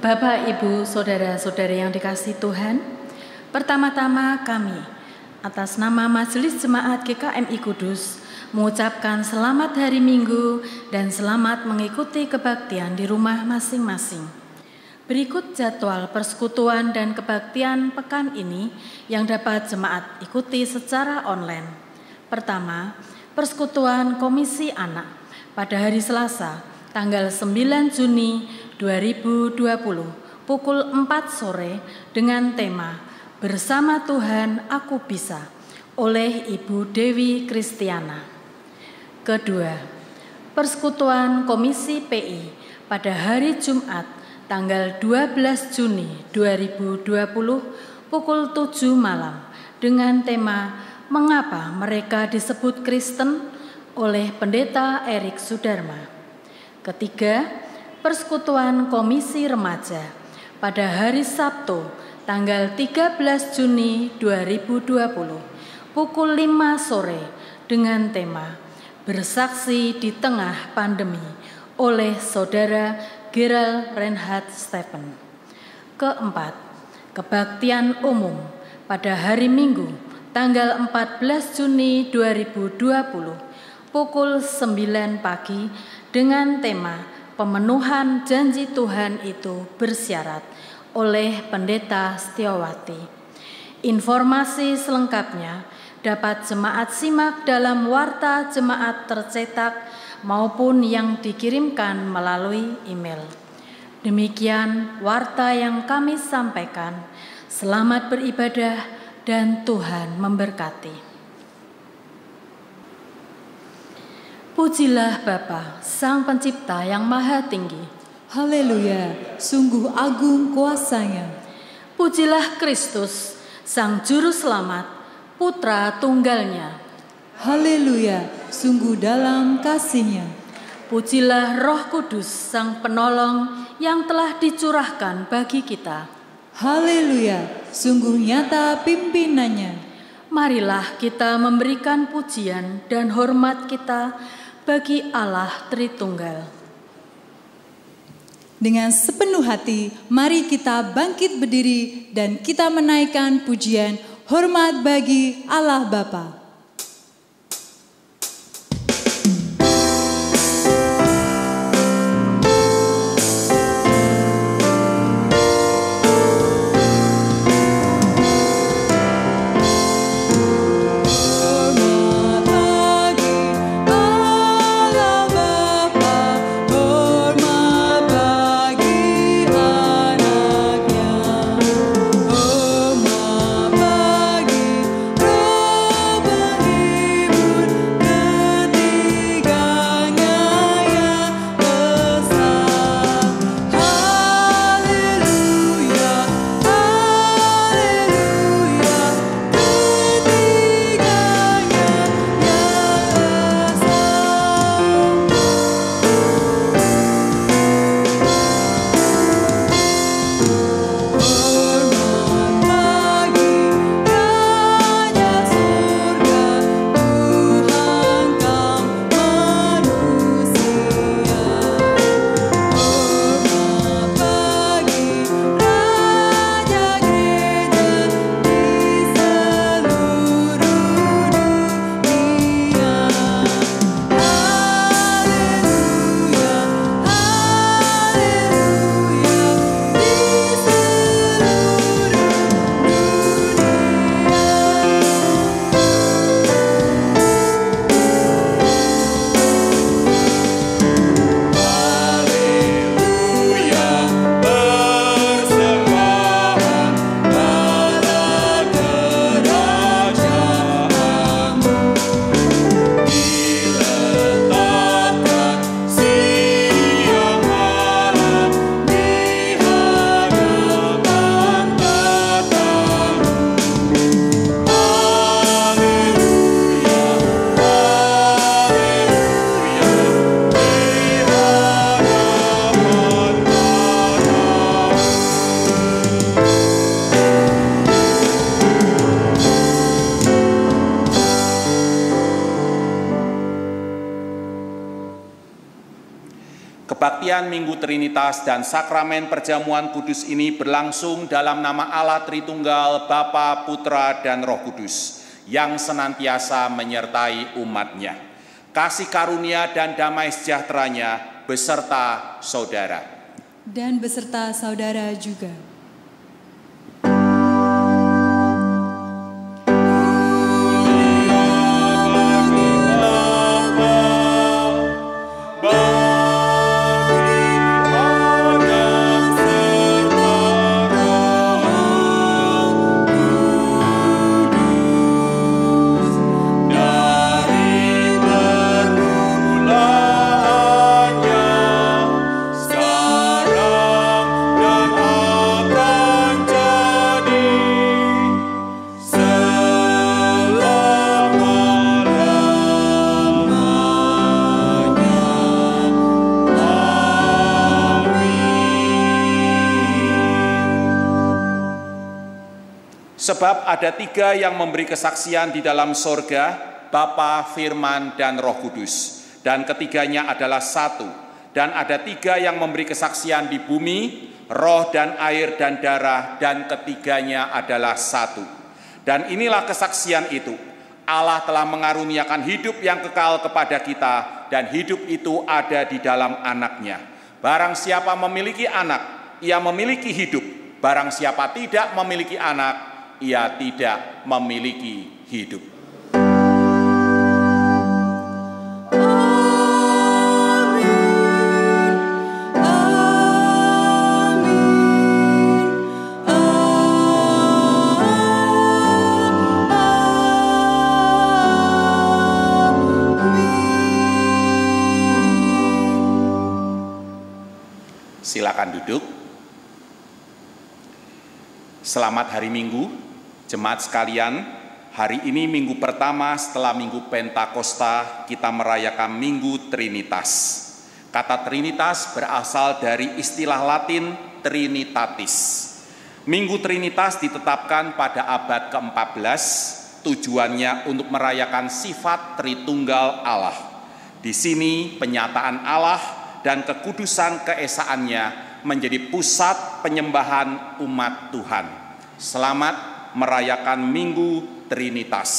Bapak, Ibu, Saudara-saudari yang dikasihi Tuhan, pertama-tama kami atas nama Majelis Jemaat GKMI Kudus mengucapkan selamat hari Minggu dan selamat mengikuti kebaktian di rumah masing-masing. Berikut jadwal persekutuan dan kebaktian pekan ini yang dapat jemaat ikuti secara online. Pertama, persekutuan Komisi Anak pada hari Selasa, tanggal 9 Juni 2020, pukul 4 sore dengan tema Bersama Tuhan Aku Bisa oleh Ibu Dewi Kristiana. Kedua, persekutuan Komisi PI pada hari Jumat, tanggal 12 Juni 2020, pukul 7 malam dengan tema Mengapa Mereka Disebut Kristen oleh Pendeta Erik Sudarma. Ketiga, persekutuan Komisi Remaja pada hari Sabtu, tanggal 13 Juni 2020, pukul 5 sore dengan tema Bersaksi di Tengah Pandemi oleh Saudara Gerald Reinhard Stephen. Keempat, kebaktian umum pada hari Minggu, tanggal 14 Juni 2020, pukul 9 pagi dengan tema Pemenuhan Janji Tuhan Itu Bersyarat oleh Pendeta Setiawati. Informasi selengkapnya dapat jemaat simak dalam warta jemaat tercetak maupun yang dikirimkan melalui email. Demikian warta yang kami sampaikan. Selamat beribadah dan Tuhan memberkati. Pujilah Bapa, Sang Pencipta yang Maha Tinggi. Haleluya, sungguh agung kuasanya. Pujilah Kristus, Sang Juru Selamat, Putra Tunggalnya. Haleluya, sungguh dalam kasih-Nya. Pujilah Roh Kudus, Sang Penolong yang telah dicurahkan bagi kita. Haleluya, sungguh nyata pimpinannya. Marilah kita memberikan pujian dan hormat kita bagi Allah Tritunggal. Dengan sepenuh hati, mari kita bangkit berdiri dan kita menaikkan pujian hormat bagi Allah Bapa. Bagi Roh Kebaktian Minggu Trinitas dan sakramen perjamuan kudus ini berlangsung dalam nama Allah Tritunggal, Bapa, Putra, dan Roh Kudus, yang senantiasa menyertai umat-Nya. Kasih karunia dan damai sejahtera-Nya beserta saudara. Dan beserta saudara juga. Sebab ada 3 yang memberi kesaksian di dalam sorga, Bapa, Firman, dan Roh Kudus. Dan ketiganya adalah satu. Dan ada 3 yang memberi kesaksian di bumi, roh dan air dan darah, dan ketiganya adalah satu. Dan inilah kesaksian itu. Allah telah mengaruniakan hidup yang kekal kepada kita, dan hidup itu ada di dalam Anak-Nya. Barang siapa memiliki anak, ia memiliki hidup. Barang siapa tidak memiliki anak, ia tidak memiliki hidup. Silakan duduk. Selamat hari Minggu. Jemaat sekalian, hari ini minggu pertama setelah Minggu Pentakosta, kita merayakan Minggu Trinitas. Kata Trinitas berasal dari istilah Latin Trinitatis. Minggu Trinitas ditetapkan pada abad ke-14, tujuannya untuk merayakan sifat Tritunggal Allah. Di sini penyataan Allah dan kekudusan keesaannya menjadi pusat penyembahan umat Tuhan. Selamat merayakan Minggu Trinitas.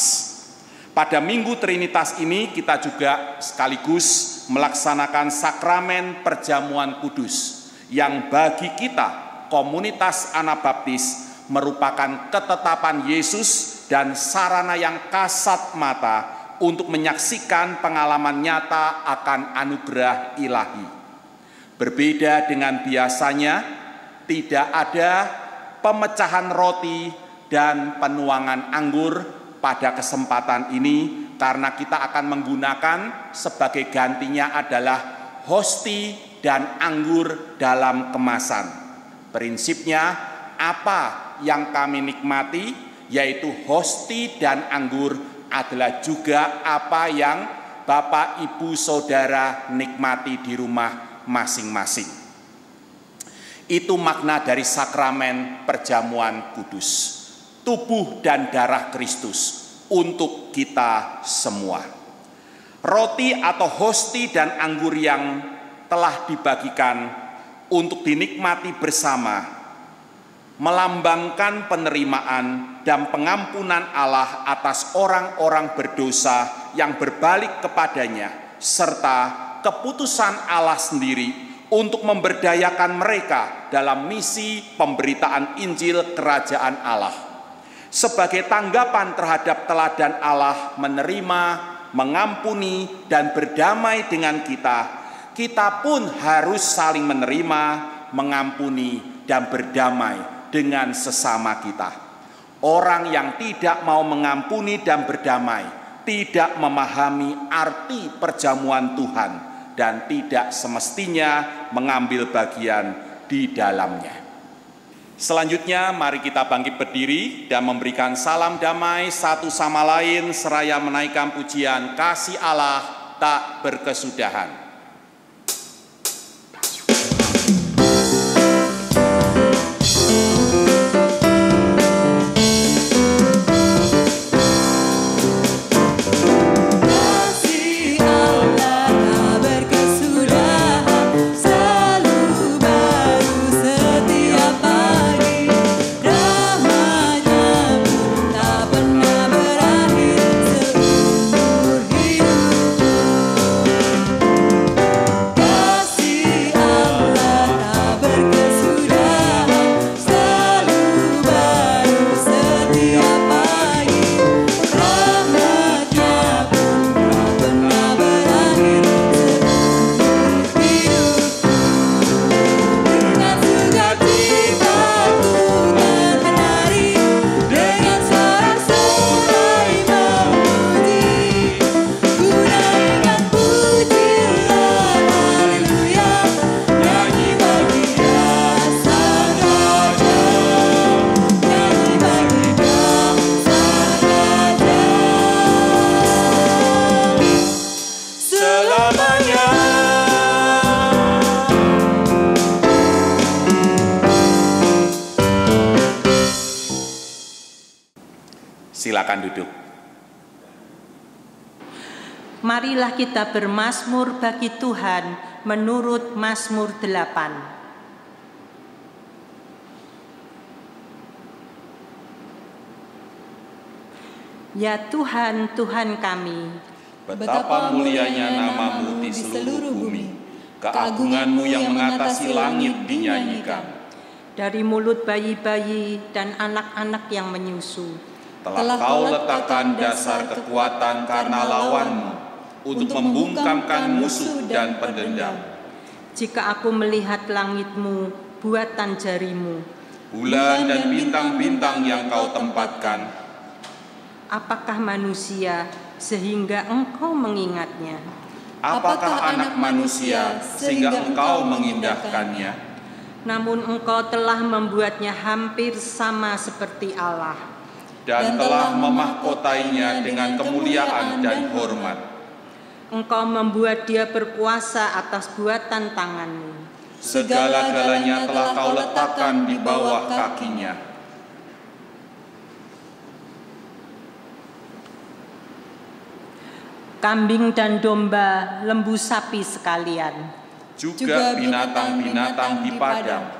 Pada Minggu Trinitas ini kita juga sekaligus melaksanakan sakramen perjamuan kudus yang bagi kita komunitas Anabaptis merupakan ketetapan Yesus dan sarana yang kasat mata untuk menyaksikan pengalaman nyata akan anugerah ilahi. Berbeda dengan biasanya, tidak ada pemecahan roti dan penuangan anggur pada kesempatan ini, karena kita akan menggunakan sebagai gantinya adalah hosti dan anggur dalam kemasan. Prinsipnya apa yang kami nikmati, yaitu hosti dan anggur, adalah juga apa yang Bapak, Ibu, Saudara nikmati di rumah masing-masing. Itu makna dari sakramen perjamuan kudus. Tubuh dan darah Kristus untuk kita semua. Roti atau hosti dan anggur yang telah dibagikan untuk dinikmati bersama melambangkan penerimaan dan pengampunan Allah atas orang-orang berdosa yang berbalik kepadanya, serta keputusan Allah sendiri untuk memberdayakan mereka dalam misi pemberitaan Injil Kerajaan Allah. Sebagai tanggapan terhadap teladan Allah menerima, mengampuni, dan berdamai dengan kita, kita pun harus saling menerima, mengampuni, dan berdamai dengan sesama kita. Orang yang tidak mau mengampuni dan berdamai tidak memahami arti perjamuan Tuhan dan tidak semestinya mengambil bagian di dalamnya. Selanjutnya mari kita bangkit berdiri dan memberikan salam damai satu sama lain seraya menaikkan pujian kasih Allah tak berkesudahan. Kasih Allah tak berkesudahan. Silakan duduk. Marilah kita bermazmur bagi Tuhan menurut Mazmur 8. Ya Tuhan, Tuhan kami, betapa mulianya nama-Mu di seluruh bumi. Keagungan-Mu yang mengatasi langit dinyanyikan. Dari mulut bayi-bayi dan anak-anak yang menyusu, Telah Kau letakkan dasar kekuatan karena lawan-Mu, untuk membungkamkan musuh dan pendendam. Jika aku melihat langit-Mu, buatan jari-Mu, bulan dan bintang-bintang yang Kau tempatkan, apakah manusia sehingga Engkau mengingatnya? apakah anak manusia sehingga Engkau mengindahkannya? Namun Engkau telah membuatnya hampir sama seperti Allah, Dan telah memahkotainya dengan kemuliaan dan hormat. Engkau membuat dia berkuasa atas buatan tangan-Mu. Segala-galanya telah Kau letakkan di bawah kakinya. Kambing dan domba, lembu sapi sekalian, Juga binatang-binatang di padang,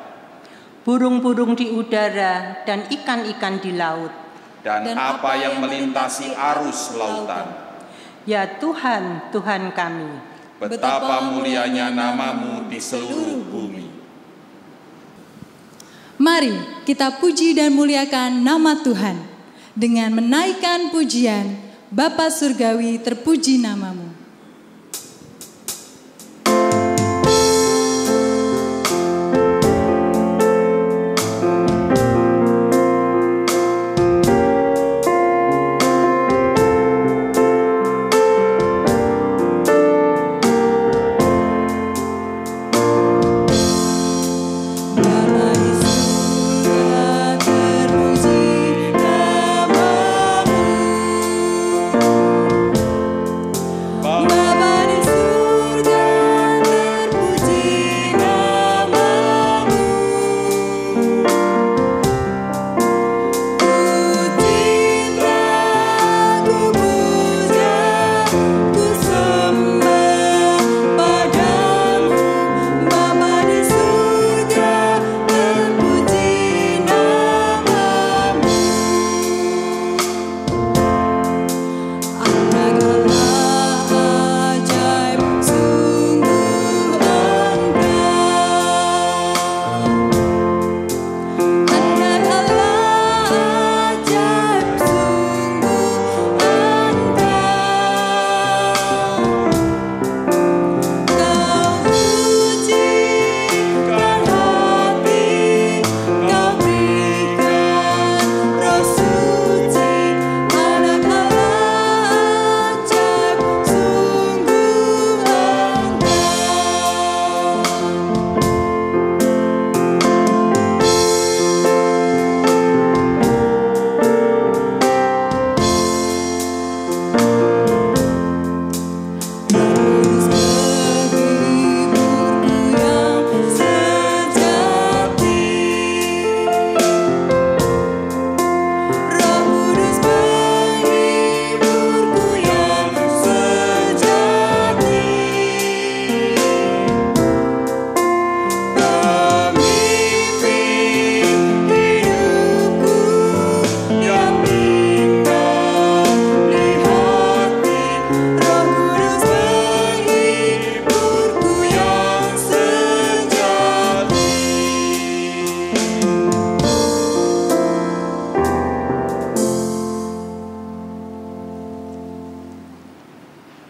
burung-burung di udara, dan ikan-ikan di laut. dan apa yang melintasi arus lautan. Ya Tuhan, Tuhan kami, Betapa mulianya nama-Mu di seluruh bumi. Mari kita puji dan muliakan nama Tuhan dengan menaikkan pujian, Bapa Surgawi terpuji nama-Mu.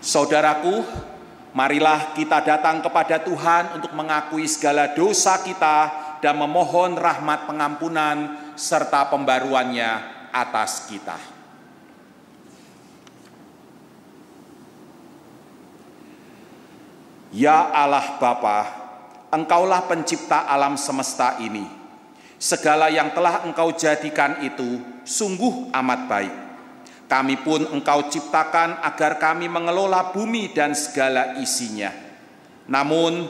Saudaraku, marilah kita datang kepada Tuhan untuk mengakui segala dosa kita dan memohon rahmat pengampunan serta pembaruannya atas kita. Ya Allah Bapa, Engkaulah pencipta alam semesta ini. Segala yang telah Engkau jadikan itu sungguh amat baik. Kami pun Engkau ciptakan agar kami mengelola bumi dan segala isinya. Namun,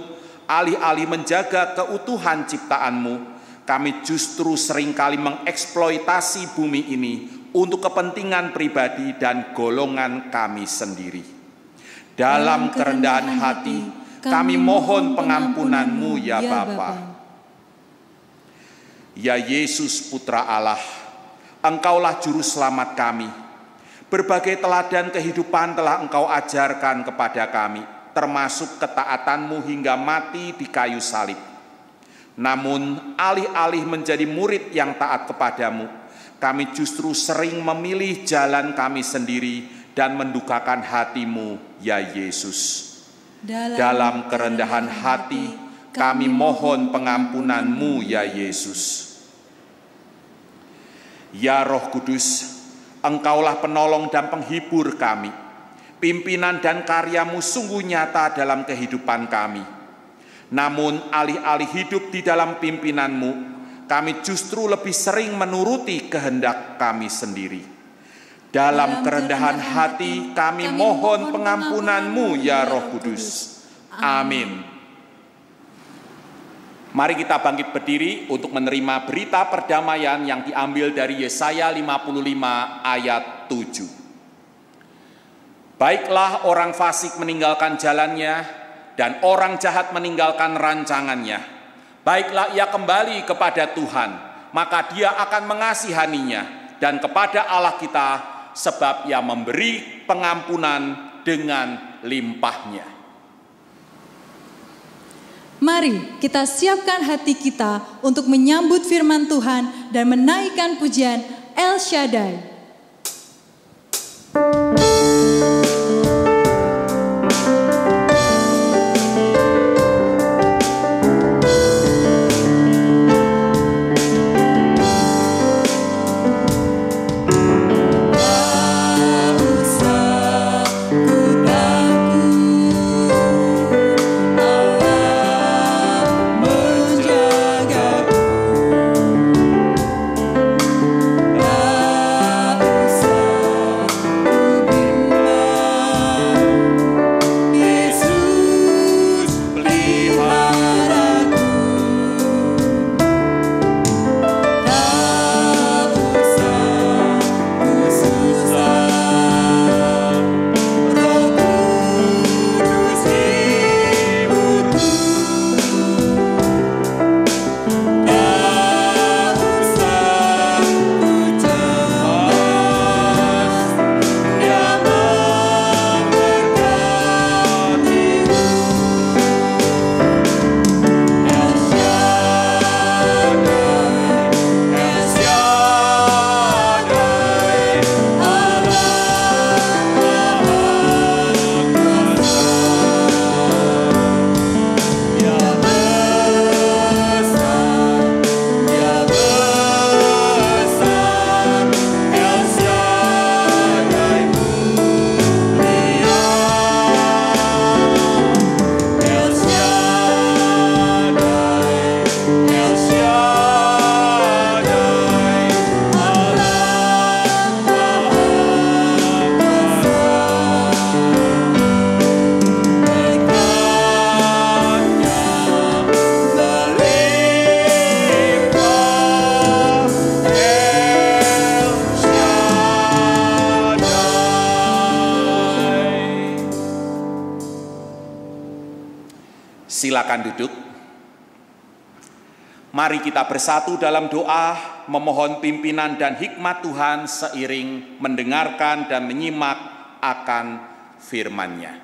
alih-alih menjaga keutuhan ciptaan-Mu, kami justru seringkali mengeksploitasi bumi ini untuk kepentingan pribadi dan golongan kami sendiri. Dalam kerendahan hati, kami mohon pengampunan-Mu ya Bapa. Ya Yesus Putra Allah, Engkaulah Juru Selamat kami. Berbagai teladan kehidupan telah Engkau ajarkan kepada kami, termasuk ketaatan-Mu hingga mati di kayu salib. Namun, alih-alih menjadi murid yang taat kepadamu, kami justru sering memilih jalan kami sendiri dan mendukakan hati-Mu, ya Yesus. Dalam kerendahan hati, kami mohon pengampunan-Mu, ya Yesus. Ya Roh Kudus, Engkaulah penolong dan penghibur kami. Pimpinan dan karya-Mu sungguh nyata dalam kehidupan kami. Namun alih-alih hidup di dalam pimpinan-Mu, kami justru lebih sering menuruti kehendak kami sendiri. Dalam kerendahan hati kami mohon pengampunan-Mu ya Roh Kudus. Amin. Mari kita bangkit berdiri untuk menerima berita perdamaian yang diambil dari Yesaya 55 ayat 7. Baiklah orang fasik meninggalkan jalannya dan orang jahat meninggalkan rancangannya. Baiklah ia kembali kepada Tuhan, maka Dia akan mengasihaninya, dan kepada Allah kita, sebab Ia memberi pengampunan dengan limpahnya. Mari kita siapkan hati kita untuk menyambut firman Tuhan dan menaikkan pujian El Shaddai. Silakan duduk. Mari kita bersatu dalam doa memohon pimpinan dan hikmat Tuhan seiring mendengarkan dan menyimak akan firman-Nya.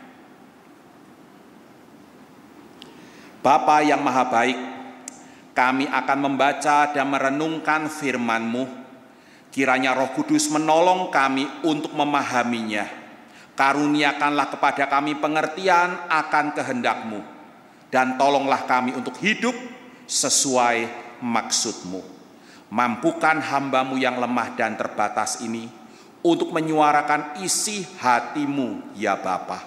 Bapa yang Maha Baik, kami akan membaca dan merenungkan firman-Mu. Kiranya Roh Kudus menolong kami untuk memahaminya. Karuniakanlah kepada kami pengertian akan kehendak-Mu. Dan tolonglah kami untuk hidup sesuai maksud-Mu. Mampukan hamba-Mu yang lemah dan terbatas ini untuk menyuarakan isi hati-Mu ya Bapa.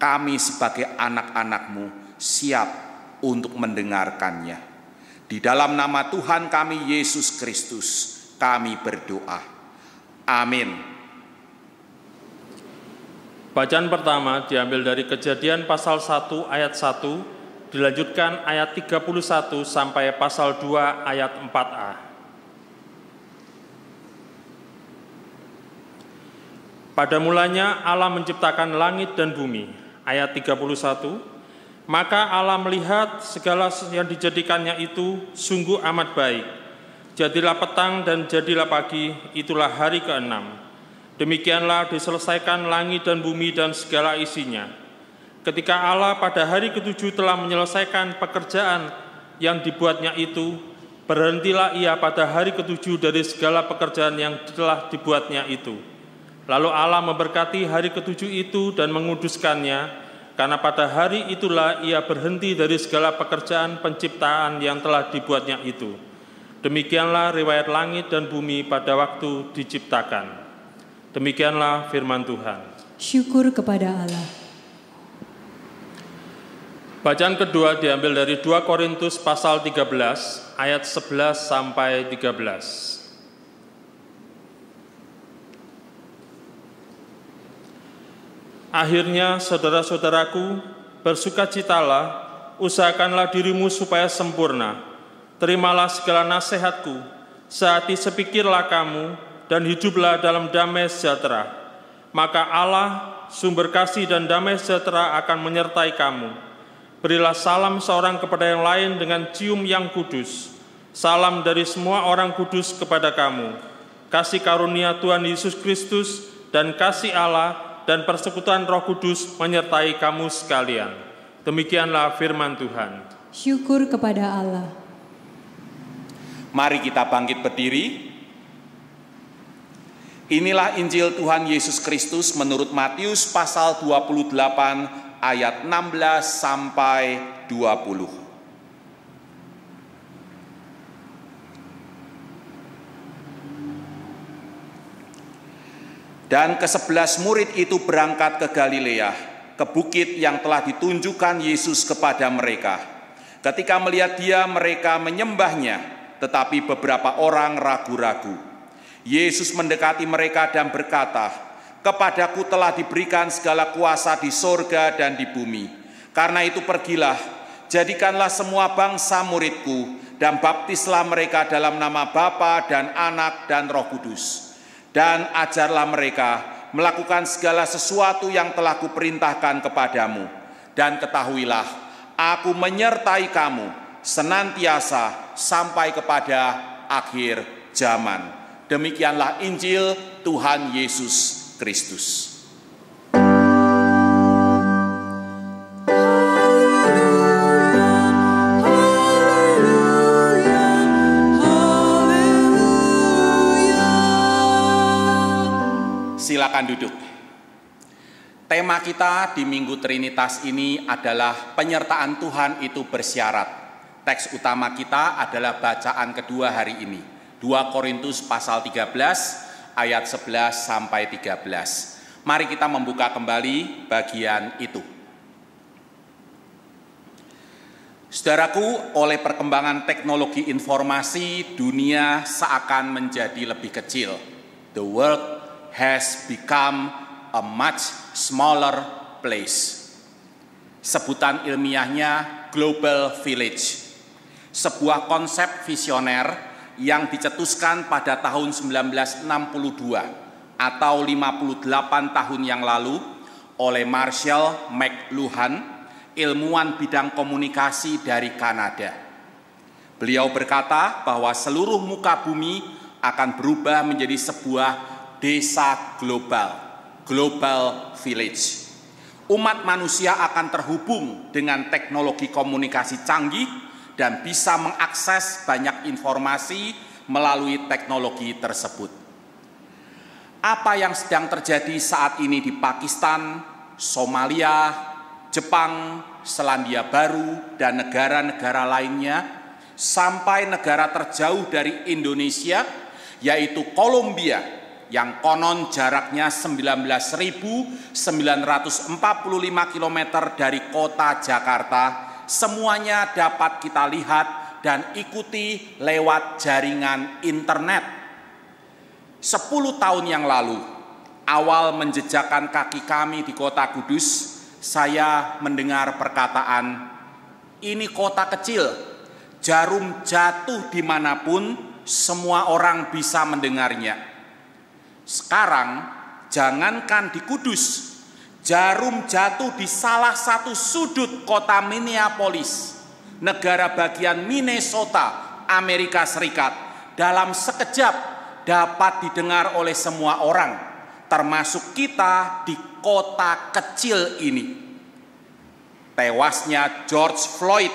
Kami sebagai anak-anak-Mu siap untuk mendengarkannya. Di dalam nama Tuhan kami Yesus Kristus kami berdoa. Amin. Bacaan pertama diambil dari Kejadian pasal 1 ayat 1, dilanjutkan ayat 31 sampai pasal 2 ayat 4a. Pada mulanya Allah menciptakan langit dan bumi. Ayat 31, maka Allah melihat segala yang dijadikannya itu sungguh amat baik. Jadilah petang dan jadilah pagi, itulah hari ke-6. Demikianlah diselesaikan langit dan bumi dan segala isinya. Ketika Allah pada hari ke-7 telah menyelesaikan pekerjaan yang dibuatnya itu, berhentilah ia pada hari ke-7 dari segala pekerjaan yang telah dibuatnya itu. Lalu Allah memberkati hari ke-7 itu dan menguduskannya, karena pada hari itulah ia berhenti dari segala pekerjaan penciptaan yang telah dibuatnya itu. Demikianlah riwayat langit dan bumi pada waktu diciptakan. Demikianlah firman Tuhan. Syukur kepada Allah. Bacaan kedua diambil dari 2 Korintus pasal 13 ayat 11 sampai 13. Akhirnya saudara-saudaraku, bersukacitalah, usahakanlah dirimu supaya sempurna. Terimalah segala nasihatku, sehati sepikirlah kamu, dan hiduplah dalam damai sejahtera. Maka Allah, sumber kasih dan damai sejahtera akan menyertai kamu. Berilah salam seorang kepada yang lain dengan cium yang kudus. Salam dari semua orang kudus kepada kamu. Kasih karunia Tuhan Yesus Kristus dan kasih Allah dan persekutuan Roh Kudus menyertai kamu sekalian. Demikianlah firman Tuhan. Syukur kepada Allah. Mari kita bangkit berdiri. Inilah Injil Tuhan Yesus Kristus menurut Matius pasal 28 ayat 16 sampai 20. Dan ke-11 murid itu berangkat ke Galilea, ke bukit yang telah ditunjukkan Yesus kepada mereka. Ketika melihat dia, mereka menyembahnya, tetapi beberapa orang ragu-ragu. Yesus mendekati mereka dan berkata, "Kepadaku telah diberikan segala kuasa di sorga dan di bumi. Karena itu pergilah, jadikanlah semua bangsa muridku, dan baptislah mereka dalam nama Bapa dan Anak dan Roh Kudus. Dan ajarlah mereka melakukan segala sesuatu yang telah kuperintahkan kepadamu. Dan ketahuilah, aku menyertai kamu senantiasa sampai kepada akhir zaman." Demikianlah Injil Tuhan Yesus Kristus. Silakan duduk. Tema kita di Minggu Trinitas ini adalah penyertaan Tuhan itu bersyarat. Teks utama kita adalah bacaan kedua hari ini, 2 Korintus pasal 13 ayat 11 sampai 13. Mari kita membuka kembali bagian itu. Saudaraku, oleh perkembangan teknologi informasi, dunia seakan menjadi lebih kecil. The world has become a much smaller place. Sebutan ilmiahnya Global Village. Sebuah konsep visioner yang dicetuskan pada tahun 1962 atau 58 tahun yang lalu oleh Marshall McLuhan, ilmuwan bidang komunikasi dari Kanada. Beliau berkata bahwa seluruh muka bumi akan berubah menjadi sebuah desa global, Global Village. Umat manusia akan terhubung dengan teknologi komunikasi canggih dan bisa mengakses banyak informasi melalui teknologi tersebut. Apa yang sedang terjadi saat ini di Pakistan, Somalia, Jepang, Selandia Baru, dan negara-negara lainnya, sampai negara terjauh dari Indonesia, yaitu Kolombia, yang konon jaraknya 19.945 km dari kota Jakarta, semuanya dapat kita lihat dan ikuti lewat jaringan internet. 10 tahun yang lalu, awal menjejakkan kaki kami di kota Kudus, saya mendengar perkataan, "Ini kota kecil, jarum jatuh dimanapun, semua orang bisa mendengarnya." Sekarang, jangankan di Kudus, jarum jatuh di salah satu sudut kota Minneapolis, negara bagian Minnesota, Amerika Serikat, dalam sekejap dapat didengar oleh semua orang, termasuk kita di kota kecil ini. Tewasnya George Floyd,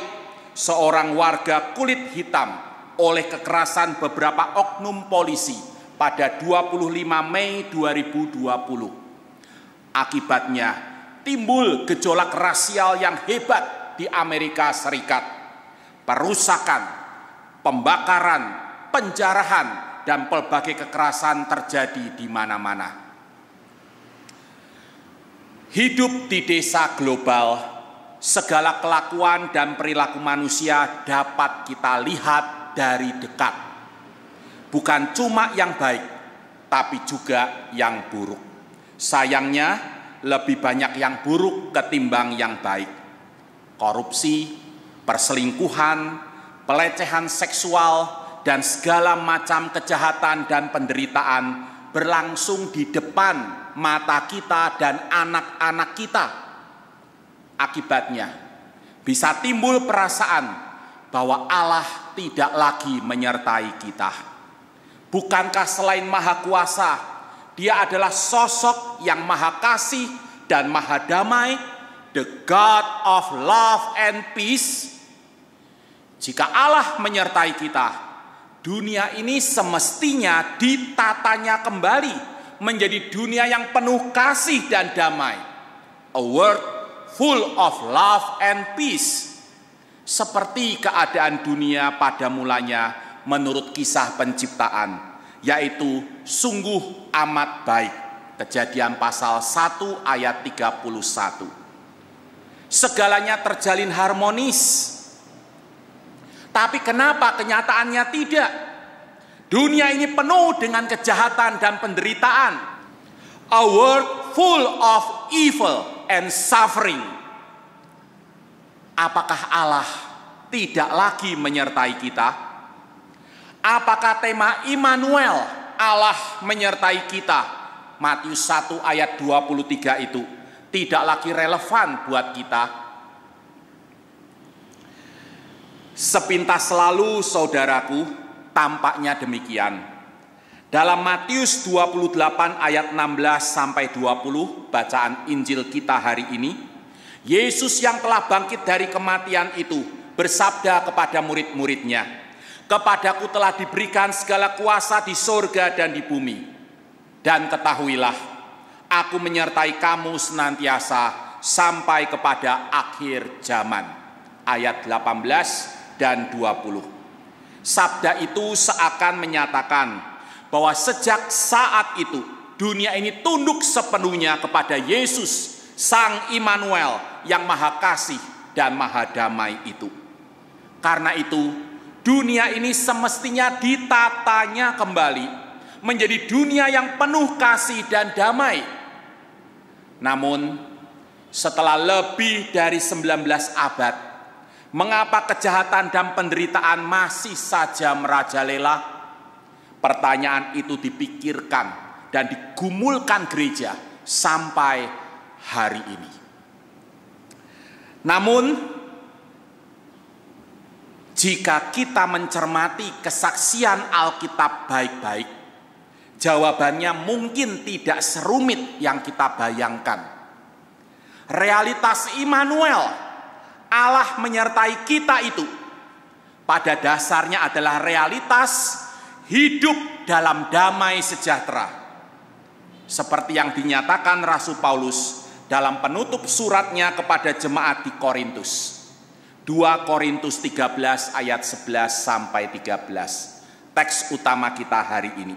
seorang warga kulit hitam, oleh kekerasan beberapa oknum polisi pada 25 Mei 2020. Akibatnya timbul gejolak rasial yang hebat di Amerika Serikat. Perusakan, pembakaran, penjarahan, dan pelbagai kekerasan terjadi di mana-mana. Hidup di desa global, segala kelakuan dan perilaku manusia dapat kita lihat dari dekat. Bukan cuma yang baik, tapi juga yang buruk. Sayangnya, lebih banyak yang buruk ketimbang yang baik. Korupsi, perselingkuhan, pelecehan seksual, dan segala macam kejahatan dan penderitaan berlangsung di depan mata kita dan anak-anak kita. Akibatnya, bisa timbul perasaan bahwa Allah tidak lagi menyertai kita. Bukankah selain Maha Kuasa, Dia adalah sosok yang Maha Kasih dan Maha Damai, the God of love and peace? Jika Allah menyertai kita, dunia ini semestinya ditatanya kembali menjadi dunia yang penuh kasih dan damai. A world full of love and peace, seperti keadaan dunia pada mulanya menurut kisah penciptaan, yaitu sungguh amat baik. Kejadian pasal 1 ayat 31. Segalanya terjalin harmonis. Tapi kenapa kenyataannya tidak? Dunia ini penuh dengan kejahatan dan penderitaan. A world full of evil and suffering. Apakah Allah tidak lagi menyertai kita? Apakah tema Immanuel, Allah menyertai kita, Matius 1 ayat 23 itu tidak lagi relevan buat kita? Sepintas lalu saudaraku, tampaknya demikian. Dalam Matius 28 ayat 16 sampai 20, bacaan Injil kita hari ini, Yesus yang telah bangkit dari kematian itu bersabda kepada murid-muridnya, "Kepadaku telah diberikan segala kuasa di sorga dan di bumi. Dan ketahuilah, aku menyertai kamu senantiasa sampai kepada akhir zaman." Ayat 18 dan 20. Sabda itu seakan menyatakan bahwa sejak saat itu dunia ini tunduk sepenuhnya kepada Yesus, Sang Immanuel yang Maha Kasih dan Maha Damai itu. Karena itu, dunia ini semestinya ditatanya kembali menjadi dunia yang penuh kasih dan damai. Namun, setelah lebih dari 19 abad, mengapa kejahatan dan penderitaan masih saja merajalela? Pertanyaan itu dipikirkan dan digumulkan gereja sampai hari ini. Namun, jika kita mencermati kesaksian Alkitab baik-baik, jawabannya mungkin tidak serumit yang kita bayangkan. Realitas Immanuel, Allah menyertai kita itu, pada dasarnya adalah realitas hidup dalam damai sejahtera. Seperti yang dinyatakan Rasul Paulus dalam penutup suratnya kepada jemaat di Korintus. 2 Korintus 13 ayat 11 sampai 13. Teks utama kita hari ini.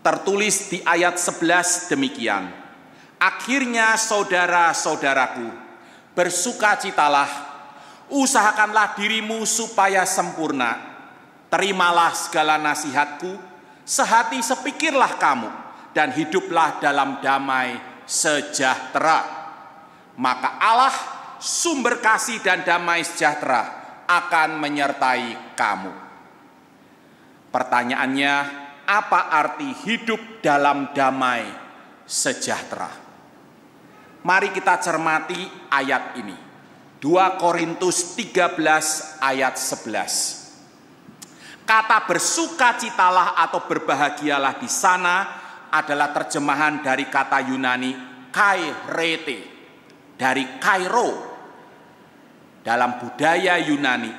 Tertulis di ayat 11 demikian. Akhirnya saudara-saudaraku, bersukacitalah, usahakanlah dirimu supaya sempurna. Terimalah segala nasihatku, sehati sepikirlah kamu, dan hiduplah dalam damai sejahtera. Maka Allah, sumber kasih dan damai sejahtera, akan menyertai kamu. Pertanyaannya, apa arti hidup dalam damai sejahtera. Mari kita cermati ayat ini. 2 Korintus 13 ayat 11. Kata bersukacitalah atau berbahagialah di sana adalah terjemahan dari kata Yunani kairete, dari Kairo. Dalam budaya Yunani,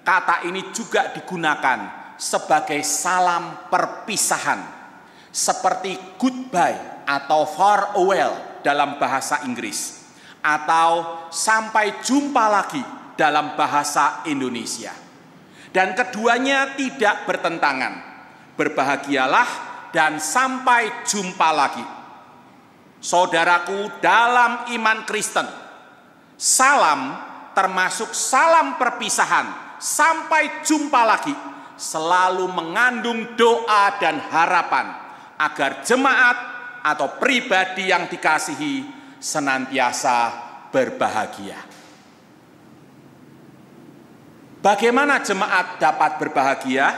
kata ini juga digunakan sebagai salam perpisahan, seperti goodbye atau farewell dalam bahasa Inggris, atau sampai jumpa lagi dalam bahasa Indonesia. Dan keduanya tidak bertentangan. Berbahagialah dan sampai jumpa lagi. Saudaraku dalam iman Kristen, salam termasuk salam perpisahan sampai jumpa lagi selalu mengandung doa dan harapan agar jemaat atau pribadi yang dikasihi senantiasa berbahagia. Bagaimana jemaat dapat berbahagia?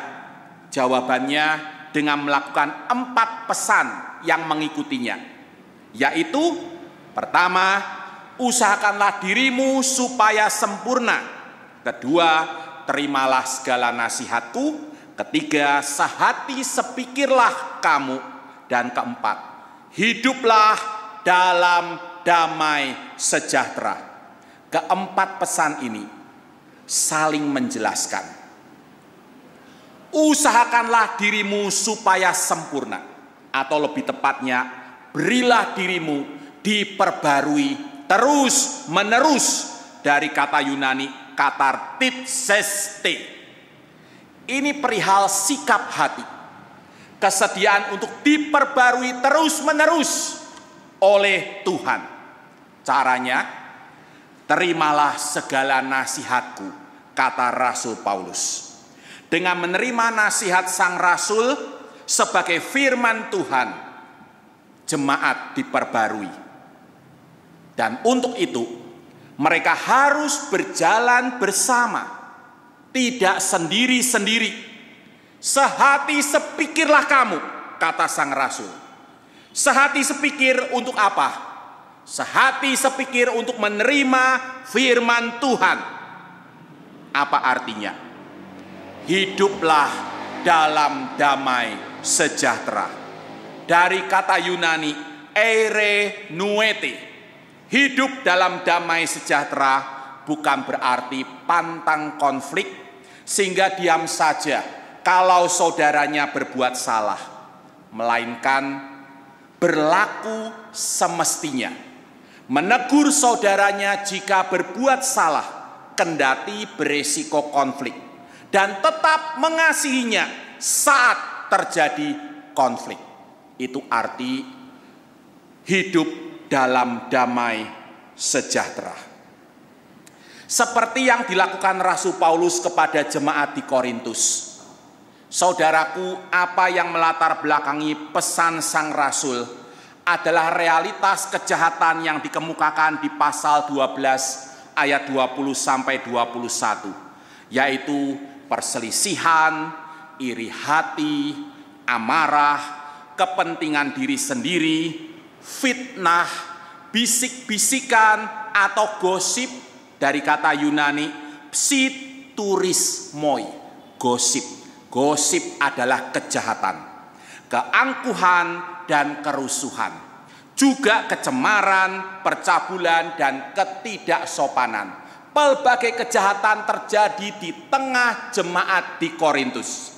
Jawabannya dengan melakukan 4 pesan yang mengikutinya, yaitu pertama, usahakanlah dirimu supaya sempurna. Kedua, terimalah segala nasihatku. Ketiga, sehati sepikirlah kamu. Dan keempat, hiduplah dalam damai sejahtera. Keempat pesan ini saling menjelaskan. Usahakanlah dirimu supaya sempurna, atau lebih tepatnya, berilah dirimu diperbarui terus menerus, dari kata Yunani katartitseste. Ini perihal sikap hati, kesediaan untuk diperbarui terus menerus oleh Tuhan. Caranya, terimalah segala nasihatku, kata Rasul Paulus. Dengan menerima nasihat sang Rasul sebagai firman Tuhan, jemaat diperbarui. Dan untuk itu, mereka harus berjalan bersama, tidak sendiri-sendiri. Sehati sepikirlah kamu, kata sang Rasul. Sehati sepikir untuk apa? Sehati sepikir untuk menerima firman Tuhan. Apa artinya? Hiduplah dalam damai sejahtera. Dari kata Yunani eire nuete. Hidup dalam damai sejahtera bukan berarti pantang konflik sehingga diam saja kalau saudaranya berbuat salah, melainkan berlaku semestinya. Menegur saudaranya jika berbuat salah, kendati beresiko konflik, dan tetap mengasihinya saat terjadi konflik. Itu arti hidup dalam damai sejahtera. Seperti yang dilakukan Rasul Paulus kepada jemaat di Korintus. Saudaraku, apa yang melatar belakangi pesan sang Rasul adalah realitas kejahatan yang dikemukakan di pasal 12 ayat 20 sampai 21, yaitu perselisihan, iri hati, amarah, kepentingan diri sendiri, fitnah, bisik-bisikan atau gosip, dari kata Yunani psiturismoi, gosip. Gosip adalah kejahatan, keangkuhan dan kerusuhan, juga kecemaran, percabulan dan ketidaksopanan. Pelbagai kejahatan terjadi di tengah jemaat di Korintus.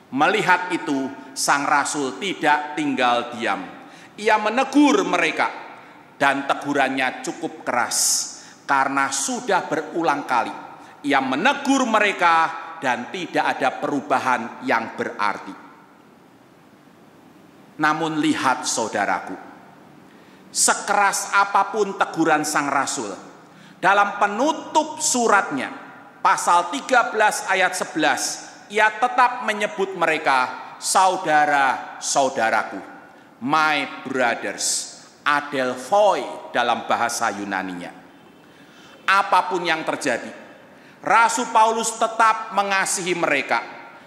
Melihat itu, sang Rasul tidak tinggal diam. Ia menegur mereka, dan tegurannya cukup keras karena sudah berulang kali ia menegur mereka dan tidak ada perubahan yang berarti. Namun lihat saudaraku, sekeras apapun teguran sang Rasul, dalam penutup suratnya, pasal 13 ayat 11, ia tetap menyebut mereka saudara-saudaraku, my brothers, adelphoi dalam bahasa Yunaninya. Apapun yang terjadi, Rasul Paulus tetap mengasihi mereka.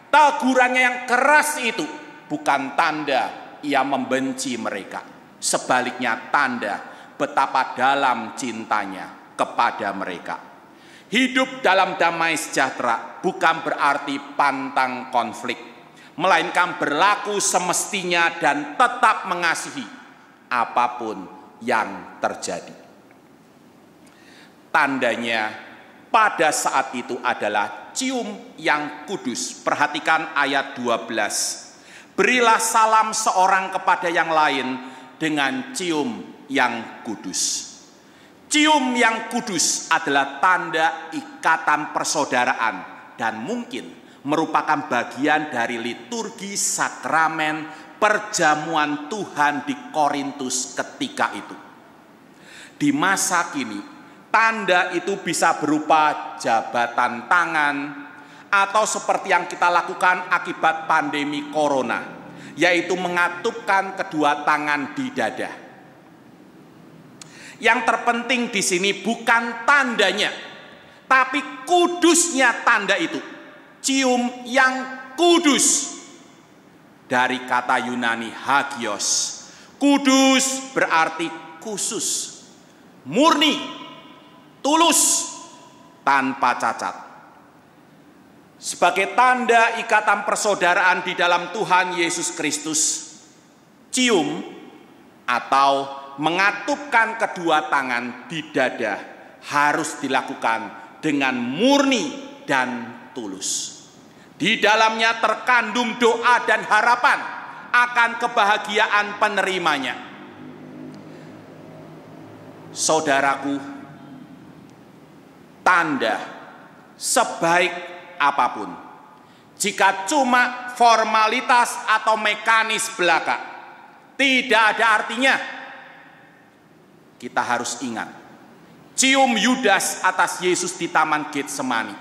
Tegurannya yang keras itu bukan tanda ia membenci mereka. Sebaliknya tanda betapa dalam cintanya kepada mereka. Hidup dalam damai sejahtera bukan berarti pantang konflik, melainkan berlaku semestinya dan tetap mengasihi apapun yang terjadi. Tandanya pada saat itu adalah cium yang kudus. Perhatikan ayat 12. Berilah salam seorang kepada yang lain dengan cium yang kudus. Cium yang kudus adalah tanda ikatan persaudaraan dan mungkin merupakan bagian dari liturgi sakramen perjamuan Tuhan di Korintus ketika itu. Di masa kini, tanda itu bisa berupa jabatan tangan atau seperti yang kita lakukan akibat pandemi corona, yaitu mengatupkan kedua tangan di dada. Yang terpenting di sini bukan tandanya, tapi kudusnya tanda itu. Cium yang kudus. Dari kata Yunani hagios. Kudus berarti khusus, murni, tulus, tanpa cacat. Sebagai tanda ikatan persaudaraan di dalam Tuhan Yesus Kristus, cium atau mengatupkan kedua tangan di dada harus dilakukan dengan murni dan tulus. Di dalamnya terkandung doa dan harapan akan kebahagiaan penerimanya. Saudaraku, tanda sebaik apapun, jika cuma formalitas atau mekanis belaka, tidak ada artinya. Kita harus ingat, cium Yudas atas Yesus di Taman Getsemani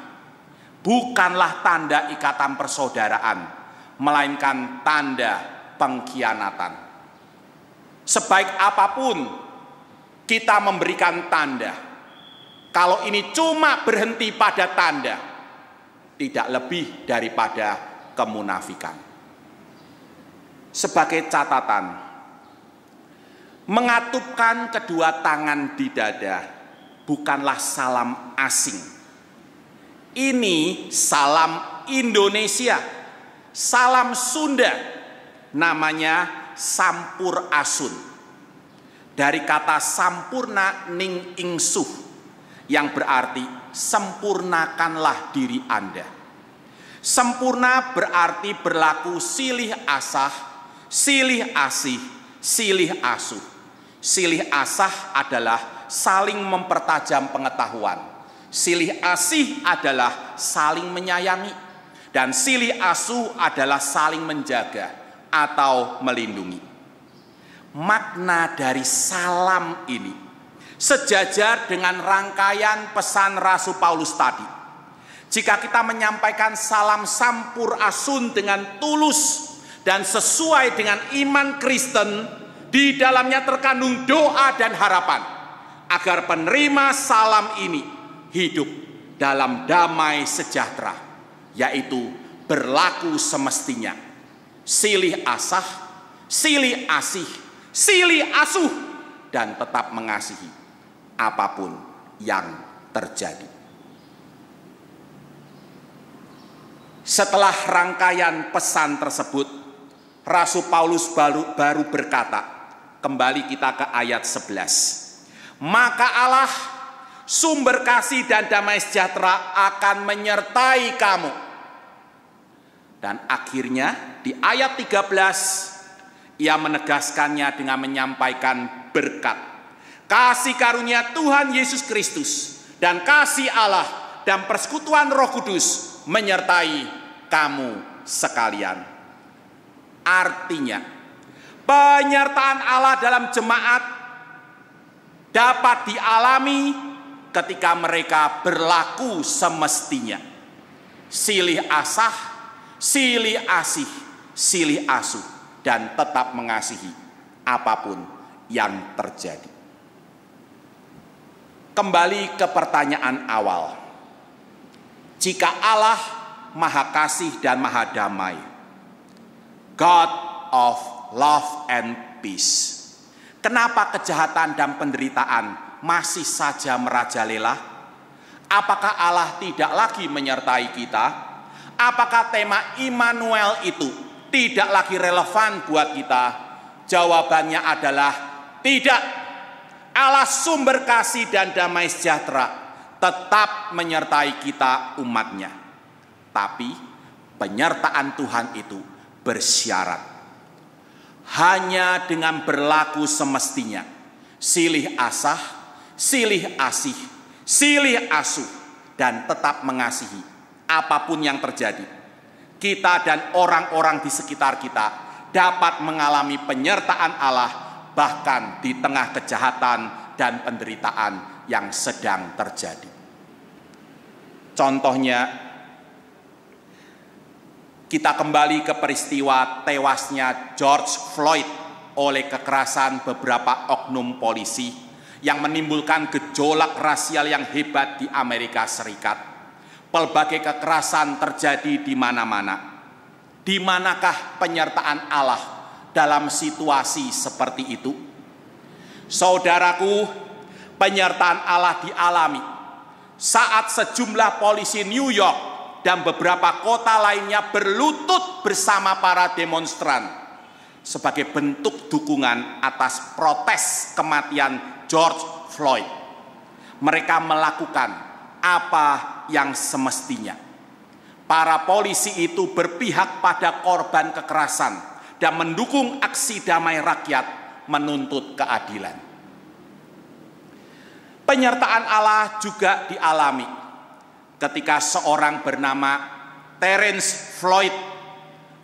bukanlah tanda ikatan persaudaraan, melainkan tanda pengkhianatan. Sebaik apapun kita memberikan tanda, kalau ini cuma berhenti pada tanda, tidak lebih daripada kemunafikan. Sebagai catatan, mengatupkan kedua tangan di dada bukanlah salam asing. Ini salam Indonesia, salam Sunda, namanya sampurasun. Dari kata sampurna ning ingsuh, yang berarti sempurnakanlah diri Anda. Sempurna berarti berlaku silih asah, silih asih, silih asuh. Silih asah adalah saling mempertajam pengetahuan. Silih asih adalah saling menyayangi. Dan silih asuh adalah saling menjaga atau melindungi. Makna dari salam ini sejajar dengan rangkaian pesan Rasul Paulus tadi. Jika kita menyampaikan salam sampurasun dengan tulus dan sesuai dengan iman Kristen, di dalamnya terkandung doa dan harapan agar penerima salam ini hidup dalam damai sejahtera, yaitu berlaku semestinya. Silih asah, silih asih, silih asuh, dan tetap mengasihi apapun yang terjadi. Setelah rangkaian pesan tersebut, Rasul Paulus baru berkata, kembali kita ke ayat 11. Maka Allah, sumber kasih dan damai sejahtera akan menyertai kamu. Dan akhirnya di ayat 13, ia menegaskannya dengan menyampaikan berkat. Kasih karunia Tuhan Yesus Kristus dan kasih Allah dan persekutuan Roh Kudus menyertai kamu sekalian. Artinya, penyertaan Allah dalam jemaat dapat dialami ketika mereka berlaku semestinya. Silih asah, silih asih, silih asuh, dan tetap mengasihi apapun yang terjadi. Kembali ke pertanyaan awal. Jika Allah Maha Kasih dan Maha Damai, God of Love and Peace, Kenapa kejahatan dan penderitaan masih saja merajalela? Apakah Allah tidak lagi menyertai kita? Apakah tema Immanuel itu tidak lagi relevan buat kita? Jawabannya adalah tidak. Allah sumber kasih dan damai sejahtera tetap menyertai kita umatnya. Tapi penyertaan Tuhan itu bersyarat. Hanya dengan berlaku semestinya, silih asah, silih asih, silih asuh, dan tetap mengasihi apapun yang terjadi. Kita dan orang-orang di sekitar kita dapat mengalami penyertaan Allah bahkan di tengah kejahatan dan penderitaan yang sedang terjadi. Contohnya, kita kembali ke peristiwa tewasnya George Floyd oleh kekerasan beberapa oknum polisi yang menimbulkan gejolak rasial yang hebat di Amerika Serikat. Pelbagai kekerasan terjadi di mana-mana. Di manakah penyertaan Allah dalam situasi seperti itu? Saudaraku, penyertaan Allah dialami saat sejumlah polisi New York dan beberapa kota lainnya berlutut bersama para demonstran sebagai bentuk dukungan atas protes kematian George Floyd. Mereka melakukan apa yang semestinya. Para polisi itu berpihak pada korban kekerasan dan mendukung aksi damai rakyat menuntut keadilan. Penyertaan Allah juga dialami ketika seorang bernama Terence Floyd,